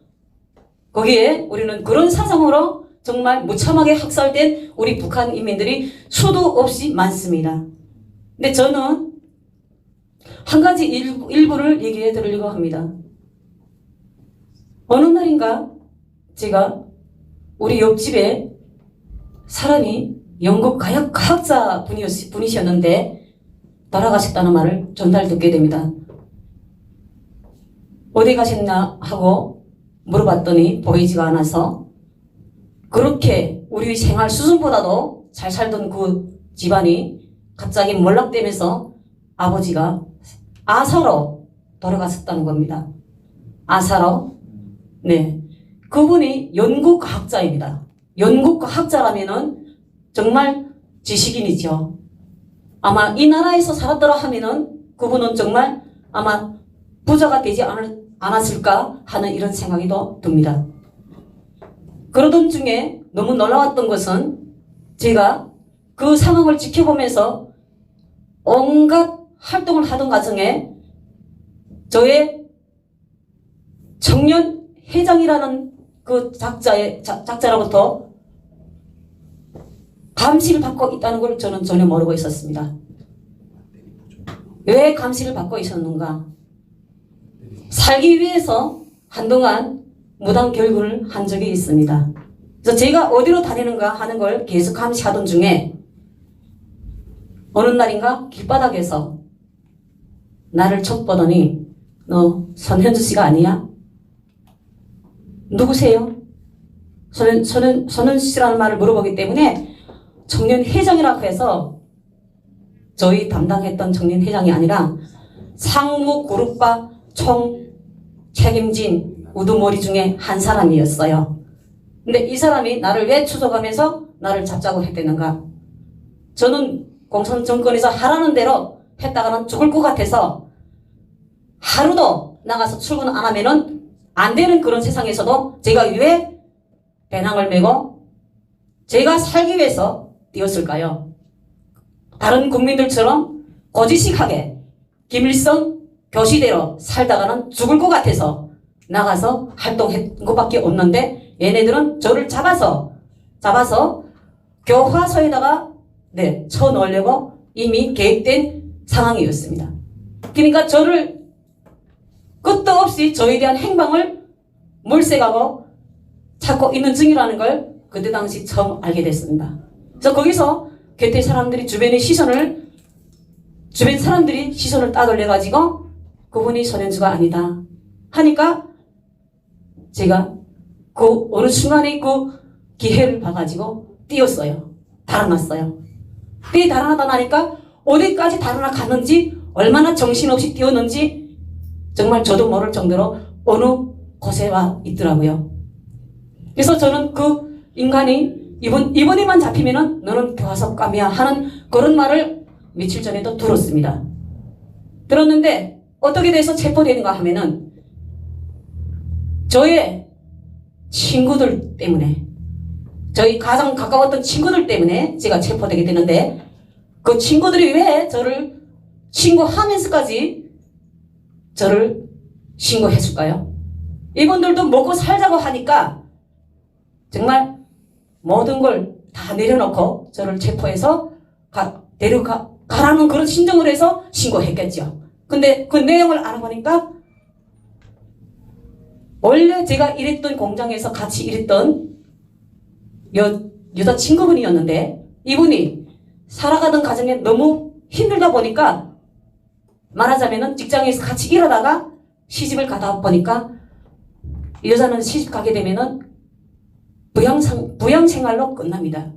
거기에 우리는 그런 사상으로 정말 무참하게 학살된 우리 북한 인민들이 수도 없이 많습니다. 근데 저는 한 가지 일부를 얘기해 드리려고 합니다. 어느 날인가 제가 우리 옆집에 사람이 영국 과학자 분이셨는데 돌아가셨다는 말을 전달 듣게 됩니다. 어디 가셨나 하고 물어봤더니 보이지가 않아서 그렇게 우리 생활 수준보다도 잘 살던 그 집안이 갑자기 몰락되면서 아버지가 아사로 돌아가셨다는 겁니다. 아사로? 네. 그분이 연구과학자입니다. 연구과학자라면은 정말 지식인이죠. 아마 이 나라에서 살았더라 하면은 그분은 정말 아마 부자가 되지 않았을까 하는 이런 생각이 더 듭니다. 그러던 중에 너무 놀라웠던 것은 제가 그 상황을 지켜보면서 온갖 활동을 하던 과정에 저의 청년 회장이라는 그 작자로부터 감시를 받고 있다는 걸 저는 전혀 모르고 있었습니다. 왜 감시를 받고 있었는가? 살기 위해서 한동안 무당 교육을 한 적이 있습니다. 그래서 제가 어디로 다니는가 하는 걸 계속 감시하던 중에 어느 날인가 길바닥에서 나를 척보더니 너 손현주 씨가 아니야? 누구세요? 손현주 씨라는 말을 물어보기 때문에 청년 회장이라고 해서 저희 담당했던 청년 회장이 아니라 상무 그룹과 총 책임진 우두머리 중에 한 사람이었어요. 근데 이 사람이 나를 왜 추적하면서 나를 잡자고 했대는가? 저는 공산 정권에서 하라는 대로 했다가는 죽을 것 같아서 하루도 나가서 출근 안 하면은 안 되는 그런 세상에서도 제가 왜 배낭을 메고 제가 살기 위해서 뛰었을까요? 다른 국민들처럼 고지식하게 김일성 교시대로 살다가는 죽을 것 같아서 나가서 활동한 것밖에 없는데 얘네들은 저를 잡아서 교화소에다가 쳐넣으려고 이미 계획된 상황이었습니다. 그러니까 저를 끝도 없이 저에 대한 행방을 몰색하고 찾고 있는 중이라는 걸 그때 당시 처음 알게 됐습니다. 그래서 거기서 곁에 사람들이 주변 사람들이 시선을 따돌려가지고 그분이 손현주가 아니다 하니까 제가 그 어느 순간에 그 기회를 봐가지고 뛰었어요. 달아났어요. 달아나다 나니까 어디까지 달아나 갔는지 얼마나 정신없이 뛰었는지 정말 저도 모를 정도로 어느 곳에 와 있더라고요. 그래서 저는 그 인간이 이번에만 잡히면은 너는 교화석감이야 하는 그런 말을 며칠 전에도 들었습니다. 들었는데 어떻게 돼서 체포되는가 하면은 저의 친구들 때문에 저희 가장 가까웠던 친구들 때문에 제가 체포되게 되는데 그 친구들이 왜 저를 신고하면서까지 저를 신고했을까요? 이분들도 먹고 살자고 하니까 정말 모든 걸 다 내려놓고 저를 체포해서 가라는 그런 신청을 해서 신고했겠죠. 근데 그 내용을 알아보니까 원래 제가 일했던 공장에서 같이 일했던 여자친구분이었는데 이분이 살아가던 가정에 너무 힘들다 보니까 말하자면은 직장에서 같이 일하다가 시집을 가다 보니까 여자는 시집 가게 되면은 부양 생활로 끝납니다.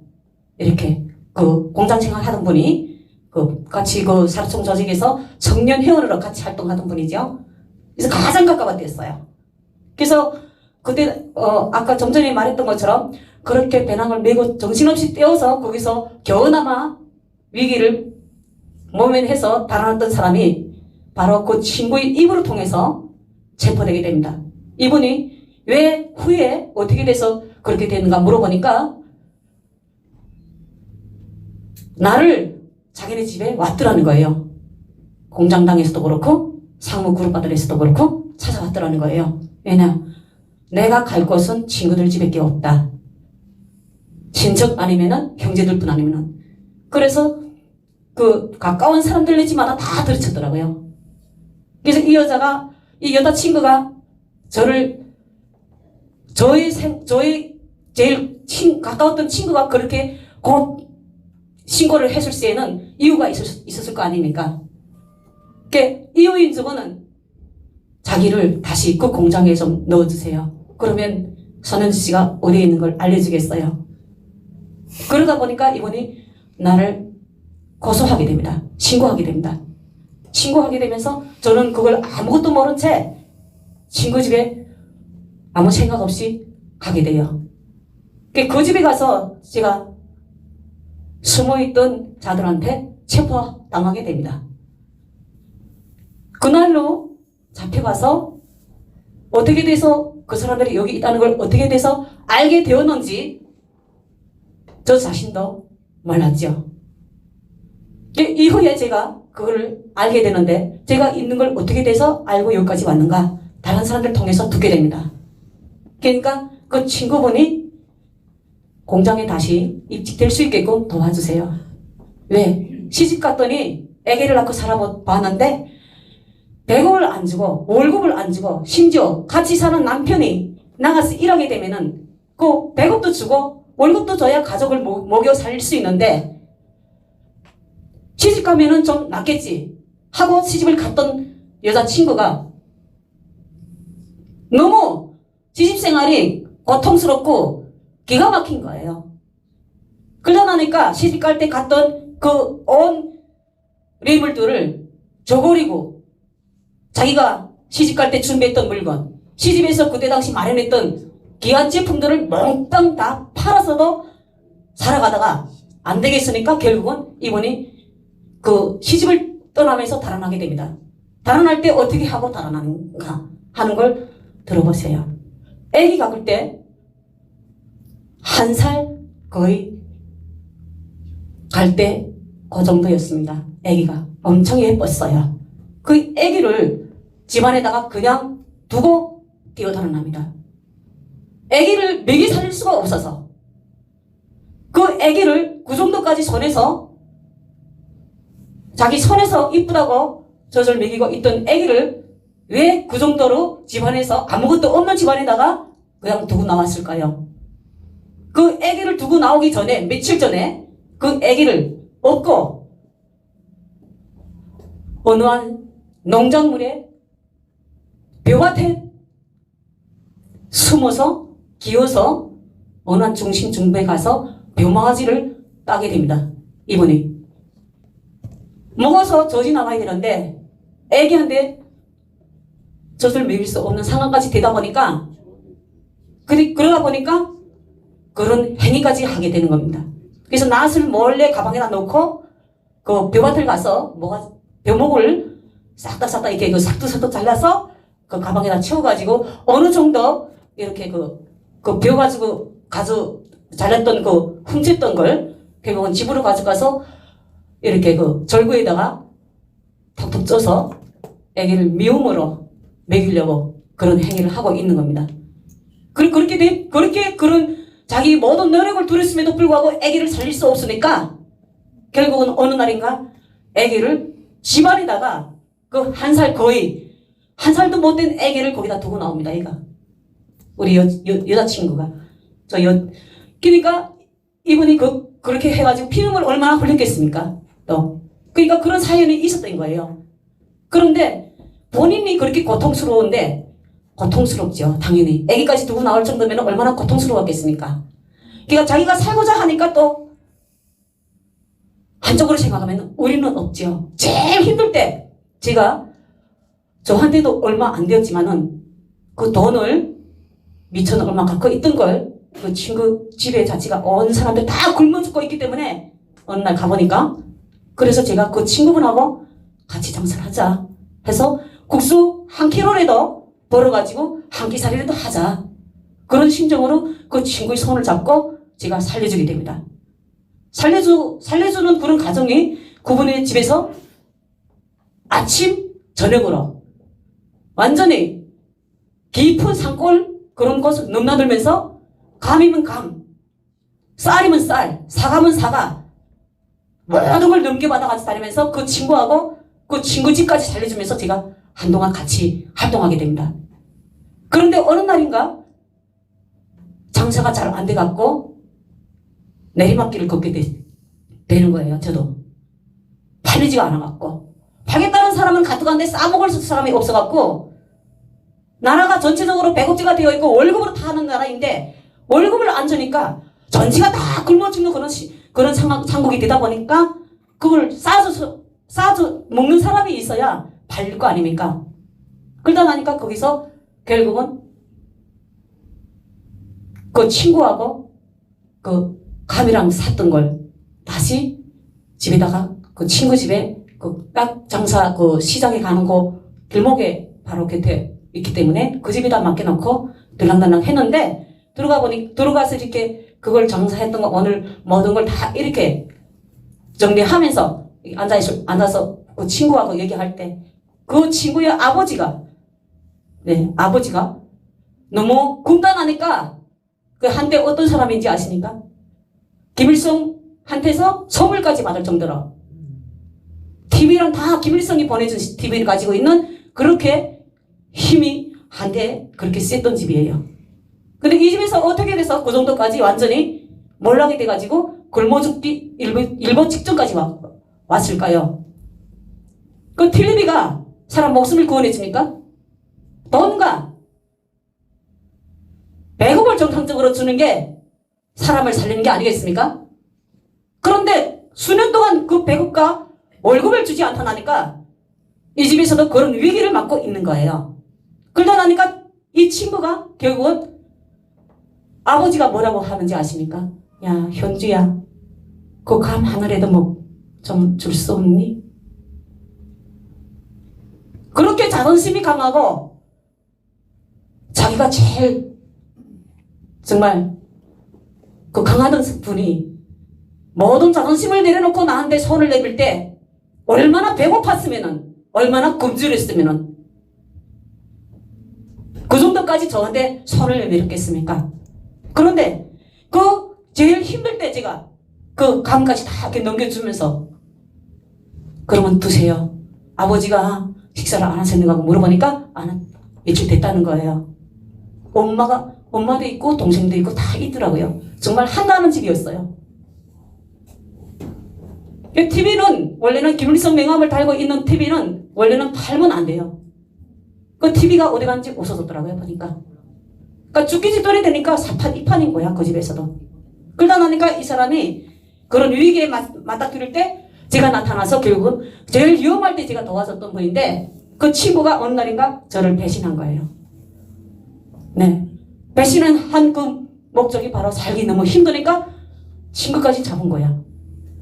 이렇게 그 공장 생활 하던 분이 같이 그 사료총 조직에서 청년 회원으로 같이 활동하던 분이죠. 그래서 가장 가까웠댔어요. 그래서 그때 아까 좀 전에 말했던 것처럼 그렇게 배낭을 메고 정신없이 떼어서 거기서 겨우나마 위기를 모면해서 달아났던 사람이 바로 그 친구의 입으로 통해서 체포되게 됩니다. 이분이 왜 후에 어떻게 돼서 그렇게 되는가 물어보니까 나를 자기네 집에 왔더라는 거예요. 공장당에서도 그렇고 상무그룹바들에서도 그렇고 찾아왔더라는 거예요. 왜냐? 내가 갈 곳은 친구들 집밖에 없다. 친척 아니면은 형제들뿐 아니면은. 그래서 그 가까운 사람들 집마다 다 들이쳤더라고요. 그래서 이 여자친구가 저를 저희 제일 가까웠던 친구가 그렇게 곧 신고를 했을 때에는 이유가 있었을 거 아닙니까? 그러니까 이유인 저거는 자기를 다시 그 공장에 좀 넣어주세요. 그러면 선현주 씨가 어디에 있는 걸 알려주겠어요. 그러다 보니까 이분이 나를 고소하게 됩니다. 신고하게 됩니다. 신고하게 되면서 저는 그걸 아무것도 모른 채 친구 집에 아무 생각 없이 가게 돼요. 그 집에 가서 제가 숨어있던 자들한테 체포당하게 됩니다. 그날로 잡혀가서 어떻게 돼서 그 사람들이 여기 있다는 걸 어떻게 돼서 알게 되었는지 저 자신도 몰랐죠. 이후에 제가 그걸 알게 되는데 제가 있는 걸 어떻게 돼서 알고 여기까지 왔는가 다른 사람들 통해서 듣게 됩니다. 그러니까 그 친구분이 공장에 다시 입직될 수 있게끔 도와주세요. 왜? 시집 갔더니 아기를 낳고 살아봤는데 100억을 안 주고 월급을 안 주고 심지어 같이 사는 남편이 나가서 일하게 되면은 그 100억도 주고 월급도 줘야 가족을 먹여 살릴 수 있는데 시집 가면은 좀 낫겠지 하고 시집을 갔던 여자친구가 너무 시집 생활이 고통스럽고 기가 막힌 거예요. 그러다 나니까 시집 갈 때 갔던 그 온 레이블들을 줘버리고 자기가 시집 갈 때 준비했던 물건, 시집에서 그때 당시 마련했던 귀한 제품들을 몽땅 다 팔아서도 살아가다가 안 되겠으니까 결국은 이분이 그 시집을 떠나면서 달아나게 됩니다. 달아날 때 어떻게 하고 달아나는가 하는 걸 들어보세요. 아기가 그때 1살 거의 갈 때 그 정도였습니다. 아기가 엄청 예뻤어요. 그 아기를 집안에다가 그냥 두고 뛰어달아납니다. 아기를 먹이 살릴 수가 없어서 그 아기를 그 정도까지 손에서 자기 손에서 이쁘다고 젖을 먹이고 있던 아기를 왜 그 정도로 집안에서 아무것도 없는 집안에다가 그냥 두고 나왔을까요? 그 아기를 두고 나오기 전에 며칠 전에 그 아기를 업고 어느 한 농작물에 벼밭에 숨어서 기어서 어느 한 중심중부에 가서 벼마지를 따게 됩니다. 이분이 먹어서 젖이 나가야 되는데 애기한테 젖을 먹일 수 없는 상황까지 되다 보니까 그러다 보니까 그런 행위까지 하게 되는 겁니다. 그래서 낫을 몰래 가방에다 넣고 그 벼밭을 가서 벼목을 싹다 이렇게 그 싹둑 잘라서 그 가방에다 채워가지고 어느 정도 이렇게 그 벼 가지고 잘랐던 그 훔쳤던 걸 결국은 집으로 가져가서 이렇게 그 절구에다가 톡톡 쪄서 아기를 미움으로 먹이려고 그런 행위를 하고 있는 겁니다. 그렇게 그런 자기 모든 노력을 들였음에도 불구하고 아기를 살릴 수 없으니까 결국은 어느 날인가 아기를 집안에다가 그 1살 거의 1살도 못 된 아기를 거기다 두고 나옵니다. 얘가 우리 여자친구가 그러니까 이분이 그렇게 해가지고 피눈물 얼마나 흘렸겠습니까? 또 그러니까 그런 사연이 있었던 거예요. 그런데 본인이 그렇게 고통스러운데 고통스럽죠. 당연히 아기까지 두고 나올 정도면 얼마나 고통스러웠겠습니까? 그러니까 자기가 살고자 하니까 또 한쪽으로 생각하면 우리는 없죠. 제일 힘들 때 제가 저한테도 얼마 안 되었지만은 그 돈을 2,000원 얼마 갖고 있던 걸 그 친구 집에 자취가 온 사람들 다 굶어 죽고 있기 때문에 어느 날 가보니까 그래서 제가 그 친구분하고 같이 장사를 하자 해서 국수 1kg라도 벌어가지고 한 끼살이라도 하자 그런 심정으로 그 친구의 손을 잡고 제가 살려주게 됩니다. 살려주는 그런 가정이 그분의 집에서 아침 저녁으로 완전히 깊은 산골 그런 곳을 넘나들면서 감이면 감, 쌀이면 쌀, 사과면 사과 모든 걸 넘겨받아 같이 다니면서 그 친구하고 그 친구 집까지 살려주면서 제가 한동안 같이 활동하게 됩니다. 그런데 어느 날인가 장사가 잘 안 돼갖고 내리막길을 걷게 되는 거예요. 저도 팔리지가 않아갖고 팔겠다는 사람은 가뜩한데 싸먹을 사람이 없어갖고 나라가 전체적으로 배급제가 되어 있고 월급으로 다 하는 나라인데 월급을 안 주니까 전체가 다 굶어 죽는 그런 상국이 되다 보니까 그걸 싸서 먹는 사람이 있어야 팔릴 거 아닙니까? 그러다 나니까 거기서 결국은 그 친구하고 그 감이랑 샀던 걸 다시 집에다가 그 친구 집에 그 딱 장사 그 시장에 가는 거 길목에 바로 곁에 있기 때문에 그 집에다 맡겨놓고 들랑달랑 했는데 들어가서 이렇게 그걸 장사했던 거 오늘 모든 걸 다 이렇게 정리하면서 앉아서 그 친구하고 얘기할 때 그 친구의 아버지가 너무 굶단하니까 그 한때 어떤 사람인지 아십니까? 김일성한테서 선물까지 받을 정도로 TV랑 다 김일성이 보내준 TV를 가지고 있는 그렇게 힘이 한때 그렇게 셌던 집이에요. 근데 이 집에서 어떻게 돼서 그 정도까지 완전히 몰락이 돼가지고 굶어 죽기 일본 직전까지 왔을까요? 그 TV가 사람 목숨을 구원해줍니까? 돈과 배급을 정상적으로 주는 게 사람을 살리는 게 아니겠습니까? 그런데 수년 동안 그 배급과 월급을 주지 않다나니까 이 집에서도 그런 위기를 맞고 있는 거예요. 그러다 나니까 이 친구가 결국은 아버지가 뭐라고 하는지 아십니까? 야, 현주야, 그 감 하늘에도 뭐 좀 줄 수 없니? 그렇게 자존심이 강하고 자기가 제일 정말 그 강하던 분이 모든 자존심을 내려놓고 나한테 손을 내밀 때 얼마나 배고팠으면은 얼마나 굶주렸으면은 그 정도까지 저한테 손을 내밀었겠습니까? 그런데 그 제일 힘들 때 제가 그 감까지 다 이렇게 넘겨주면서 그러면 드세요. 아버지가 식사를 안 하셨는가 물어보니까 며칠 됐다는 거예요. 엄마도 있고 동생도 있고 다 있더라고요. 정말 한가하는 집이었어요. TV는 원래는 김일성 명함을 달고 있는 TV는 원래는 팔면 안 돼요. 그 TV가 어디 갔는지 없어졌더라고요. 보니까. 그러니까 죽기 직전이 되니까 사판 이판인 거야. 그 집에서도. 그러다 나니까 이 사람이 그런 위기에 맞닥뜨릴 때 제가 나타나서 결국은 제일 위험할 때 제가 도와줬던 분인데 그 친구가 어느 날인가 저를 배신한 거예요. 네. 배신은 한 그 목적이 바로 살기 너무 힘드니까 친구까지 잡은 거야.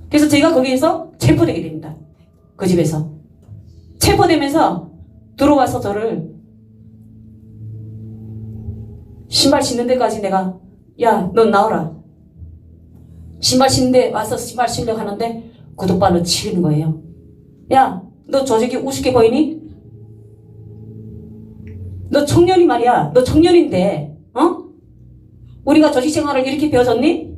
그래서 제가 거기에서 체포되게 됩니다. 그 집에서. 체포되면서 들어와서 저를 신발 신는 데까지 내가 야, 넌 나오라. 신발 신는 데 와서 신발 신려고 하는데 구두발로 치는 거예요. 야, 너 조직이 우습게 보이니? 너 청년이 말이야. 너 청년인데 우리가 조직 생활을 이렇게 배워줬니?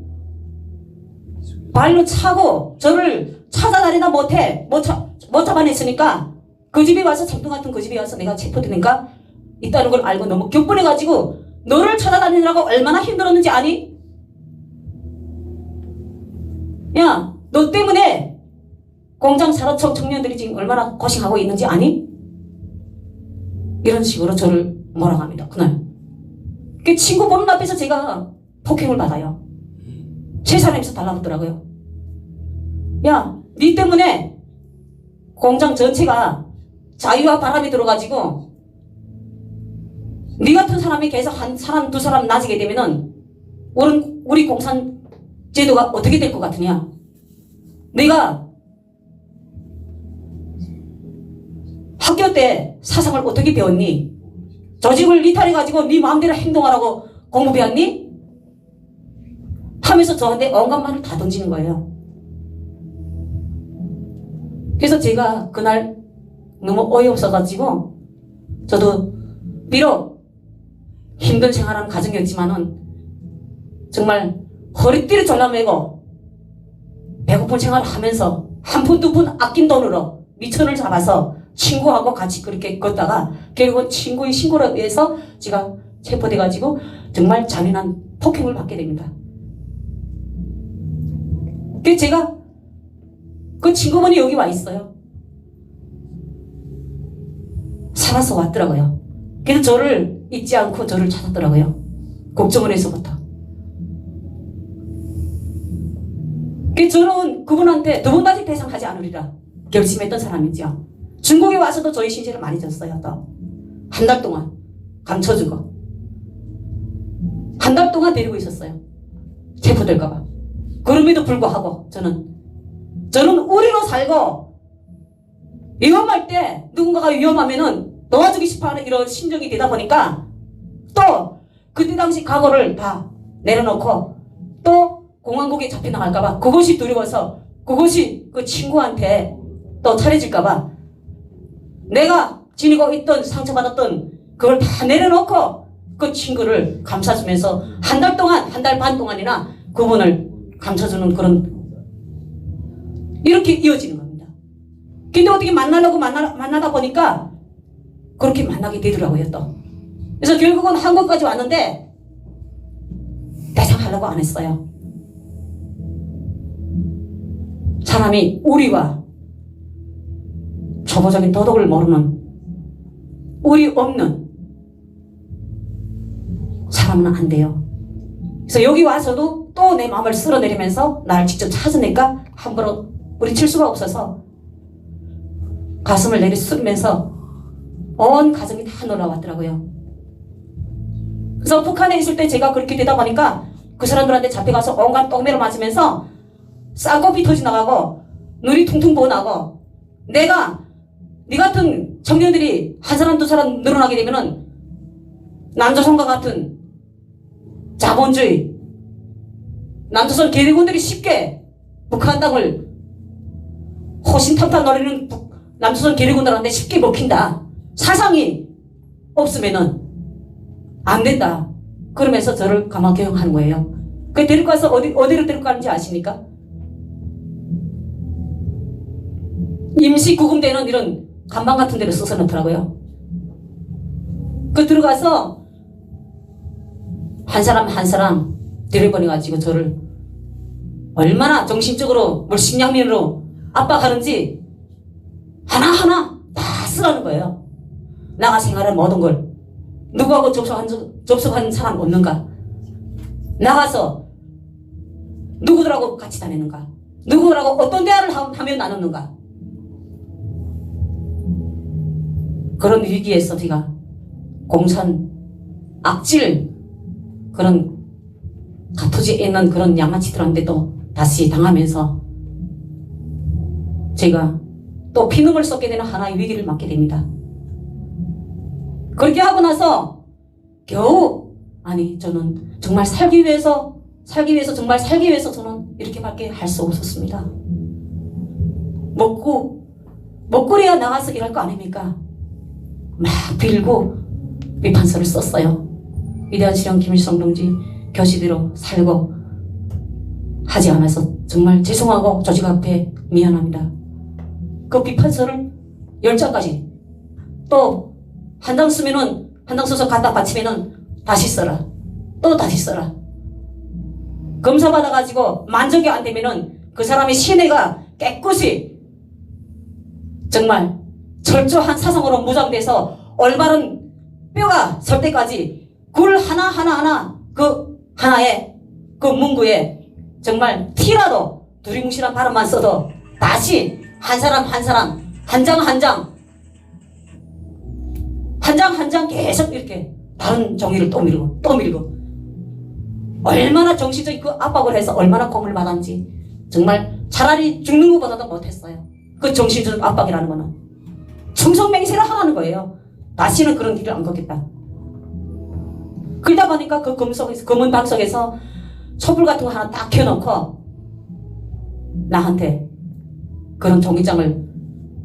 발로 차고 저를 찾아다니다 못해. 못 잡아냈으니까 그 집에 와서 장동 같은 그 집에 와서 내가 체포되니까 있다는 걸 알고 너무 격분해가지고 너를 찾아다니느라고 얼마나 힘들었는지 아니? 야, 너 때문에 공장 산업청 청년들이 지금 얼마나 고생하고 있는지 아니? 이런 식으로 저를 몰아갑니다. 그날. 그 친구 보는 앞에서 제가 폭행을 받아요. 제 사람에서 달라붙더라고요. 야, 니 때문에 공장 전체가 자유와 바람이 들어가지고 니 같은 사람이 계속 한 사람 두 사람 나지게 되면은 우리 공산 제도가 어떻게 될 것 같으냐? 내가 학교 때 사상을 어떻게 배웠니? 조직을 이탈해가지고 네 마음대로 행동하라고 공부 배웠니? 하면서 저한테 온갖 말을 다 던지는 거예요. 그래서 제가 그날 너무 어이없어가지고 저도 비록 힘든 생활하는 가정이었지만은 정말 허리띠를 졸라매고 배고픈 생활을 하면서 한 푼 두 푼 아낀 돈으로 미천을 잡아서 친구하고 같이 그렇게 걷다가 결국은 친구의 신고를 위해서 제가 체포돼가지고 정말 잔인한 폭행을 받게 됩니다. 그래서 제가 그 친구분이 여기 와 있어요. 살아서 왔더라고요. 그래서 저를 잊지 않고 저를 찾았더라고요. 국정원에서부터. 그래서 저는 그분한테 두 번까지 대상하지 않으리라 결심했던 사람이죠. 중국에 와서도 저희 신세를 많이 졌어요. 또 한 달 동안 감춰주고 한 달 동안 데리고 있었어요. 체포될까봐. 그럼에도 불구하고 저는 우리로 살고 위험할 때 누군가가 위험하면은 도와주기 싶어하는 이런 심정이 되다 보니까 또 그때 당시 각오를 다 내려놓고 또 공안국에 잡혀나갈까봐 그것이 두려워서 그것이 그 친구한테 또 차려질까봐 내가 지니고 있던 상처받았던 그걸 다 내려놓고 그 친구를 감싸주면서 한 달 동안 한 달 반 동안이나 그분을 감싸주는 그런 이렇게 이어지는 겁니다. 근데 어떻게 만나다 보니까 그렇게 만나게 되더라고요 또. 그래서 결국은 한국까지 왔는데 대상하려고 안 했어요. 사람이 우리와 초보적인 도덕을 모르는 우리 없는 사람은 안 돼요. 그래서 여기 와서도 또 내 마음을 쓸어내리면서 나를 직접 찾으니까 함부로 부딪힐 수가 없어서 가슴을 내리쓰면서 온 가정이 다 놀라왔더라고요. 그래서 북한에 있을 때 제가 그렇게 되다 보니까 그 사람들한테 잡혀가서 온갖 똥매를 맞으면서 쌍꺼풀 터져나가고 눈이 퉁퉁 부어나고 내가 네 같은 청년들이 한 사람 두 사람 늘어나게 되면은 남조선과 같은 자본주의 남조선 계리군들이 쉽게 북한 땅을 호신탐탐 노리는 남조선 계리군들한테 쉽게 먹힌다. 사상이 없으면은 안 된다. 그러면서 저를 감화 교육하는 거예요. 그 데리고 가서 어디로 데리고 가는지 아십니까? 임시 구금되는 이런 간방 같은 데를 써서 놓더라고요. 그 들어가서 한 사람 한 사람 들여보내가지고 저를 얼마나 정신적으로 물심양면으로 압박하는지 하나하나 다 쓰라는 거예요. 나가 생활한 모든 걸 누구하고 접촉한 사람 없는가? 나가서 누구들하고 같이 다니는가? 누구들하고 어떤 대화를 하며 나누는가? 그런 위기에서 제가 공산 악질 그런 가토지에 있는 그런 양아치들한테도 다시 당하면서 제가 또 피눈물 쏟게 되는 하나의 위기를 맞게 됩니다. 그렇게 하고 나서 겨우 저는 정말 살기 위해서 저는 이렇게밖에 할 수 없었습니다. 먹고래야 나가서 일할 거 아닙니까? 막 빌고 비판서를 썼어요. 위대한 실현 김일성 동지 교시대로 살고 하지 않아서 정말 죄송하고 조직 앞에 미안합니다. 그 비판서를 10장까지 또 한 장 쓰면은 한 장 써서 갖다 바치면은 다시 써라. 또 다시 써라. 검사 받아가지고 만족이 안 되면은 그 사람의 신뢰가 깨끗이 정말 철저한 사상으로 무장돼서 올바른 뼈가 설 때까지 글 하나 그 하나에 그 문구에 정말 티라도 두리뭉실한 발음만 써도 다시 한 사람 한 장 계속 이렇게 다른 종이를 또 밀고 얼마나 정신적인 그 압박을 해서 얼마나 고문을 받았는지 정말 차라리 죽는 것보다도 못했어요. 그 정신적 압박이라는 거는 충성맹세를 하라는 거예요. 다시는 그런 길을 안 걷겠다. 그러다 보니까 그 검은 방석에서 촛불 같은 거 하나 딱 켜놓고 나한테 그런 종이장을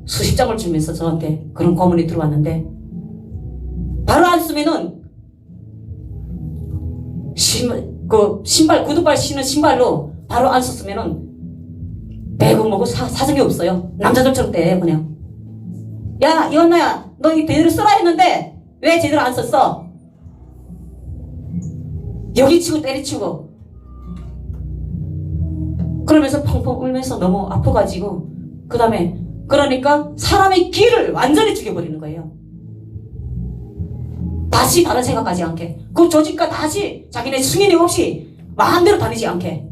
수십 장을 주면서 저한테 그런 고문이 들어왔는데 바로 안 쓰면은 신발 구두발 신은 신발로 바로 안 썼으면은 배고 뭐고 사정이 없어요. 남자들처럼 때 그냥 야 이언나야 너 이 제대로 써라 했는데 왜 제대로 안 썼어? 여기 치고 때려치고 그러면서 펑펑 울면서 너무 아파가지고 그 다음에 그러니까 사람의 기를 완전히 죽여버리는 거예요. 다시 다른 생각하지 않게 그 조직과 다시 자기네 승인이 없이 마음대로 다니지 않게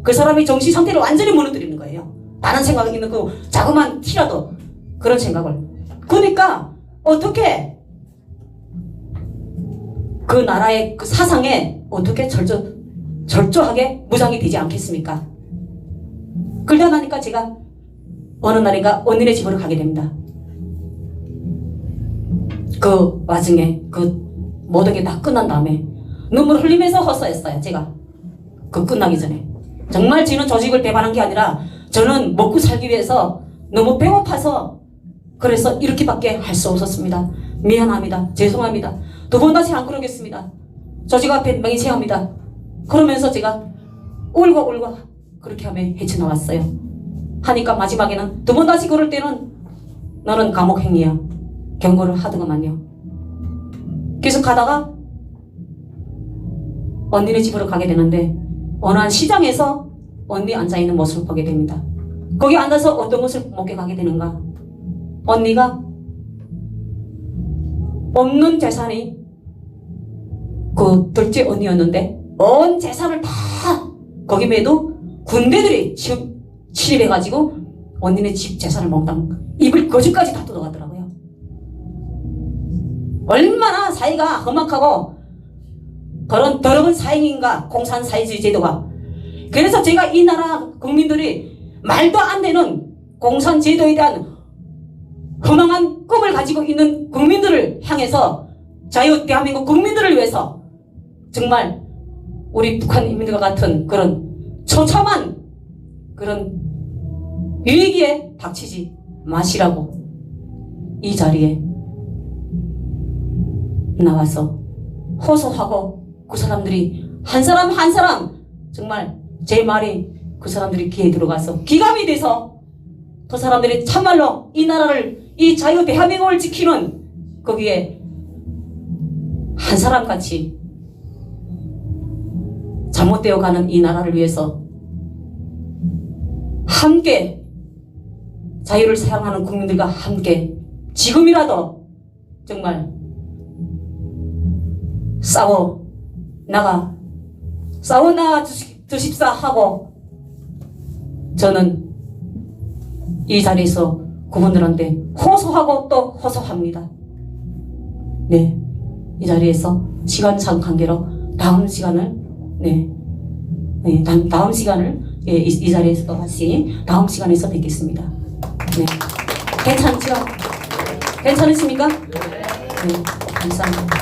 그 사람의 정신 상태를 완전히 무너뜨리는 거예요. 다른 생각이 있는 그 자그마한 티라도 그런 생각을. 그러니까 어떻게 그 나라의 그 사상에 어떻게 절저하게 무장이 되지 않겠습니까? 그러다 나니까 제가 어느 날인가 언니네 집으로 가게 됩니다. 그 와중에 그 모든 게 다 끝난 다음에 눈물 흘리면서 호소했어요. 제가 그 끝나기 전에 정말 저는 조직을 배반한 게 아니라 저는 먹고 살기 위해서 너무 배고파서 그래서 이렇게밖에 할 수 없었습니다. 미안합니다. 죄송합니다. 두 번 다시 안 그러겠습니다. 조직 앞에 맹세합니다. 그러면서 제가 울고 그렇게 하며 헤쳐나왔어요. 하니까 마지막에는 두 번 다시 그럴 때는 너는 감옥행위야. 경고를 하더구만요. 계속 가다가 언니네 집으로 가게 되는데 어느 한 시장에서 언니 앉아있는 모습을 보게 됩니다. 거기 앉아서 어떤 것을 목격하게 되는가? 언니가 없는 재산이 그 둘째 언니였는데 온 재산을 다 거기 매도 군대들이 침입해가지고 언니네 집 재산을 몽땅 입을 거지까지 다 뜯어가더라고요. 얼마나 사이가 험악하고 그런 더러운 사행인가 공산사회주의 제도가. 그래서 제가 이 나라 국민들이 말도 안 되는 공산제도에 대한 허망한 꿈을 가지고 있는 국민들을 향해서 자유 대한민국 국민들을 위해서 정말 우리 북한 인민들과 같은 그런 처참한 그런 위기에 닥치지 마시라고 이 자리에 나와서 호소하고 그 사람들이 한 사람 한 사람 정말 제 말이 그 사람들이 귀에 들어가서 기감이 돼서 그 사람들이 참말로 이 나라를 이 자유 대한민국을 지키는 거기에 한 사람같이 잘못되어 가는 이 나라를 위해서 함께 자유를 사랑하는 국민들과 함께 지금이라도 정말 싸워 나가 주십사 하고 저는 이 자리에서 그분들한테 호소하고 또 호소합니다. 네, 이 자리에서 시간상 관계로 다음 시간을 다음 시간을 이 자리에서 또 다시 다음 시간에서 뵙겠습니다. 네, 괜찮죠? 괜찮으십니까? 네, 감사합니다.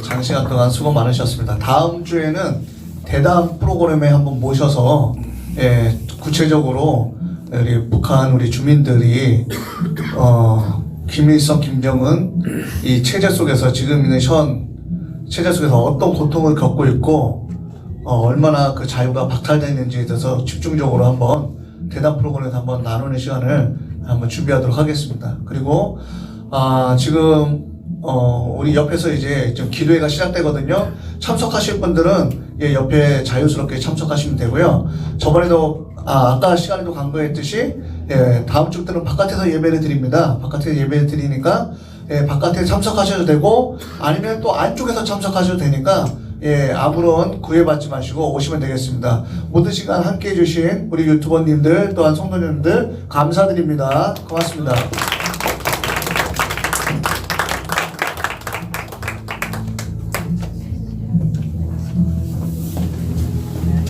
장시간 동안 수고 많으셨습니다. 다음 주에는 대담 프로그램에 한번 모셔서 구체적으로 우리 북한 우리 주민들이 김일성, 김정은 이 체제 속에서 지금 있는 현 체제 속에서 어떤 고통을 겪고 있고 얼마나 그 자유가 박탈되는지에 대해서 집중적으로 한번 대담 프로그램에서 한번 나누는 시간을 한번 준비하도록 하겠습니다. 그리고 지금 우리 옆에서 이제 좀 기도회가 시작되거든요. 참석하실 분들은 옆에 자유스럽게 참석하시면 되고요. 저번에도 아까 시간에도 강조했듯이 다음 주부터는 바깥에서 예배를 드립니다. 바깥에서 예배를 드리니까 바깥에 참석하셔도 되고 아니면 또 안쪽에서 참석하셔도 되니까 아무런 구애받지 마시고 오시면 되겠습니다. 모든 시간 함께 해주신 우리 유튜버님들 또한 성도님들 감사드립니다. 고맙습니다.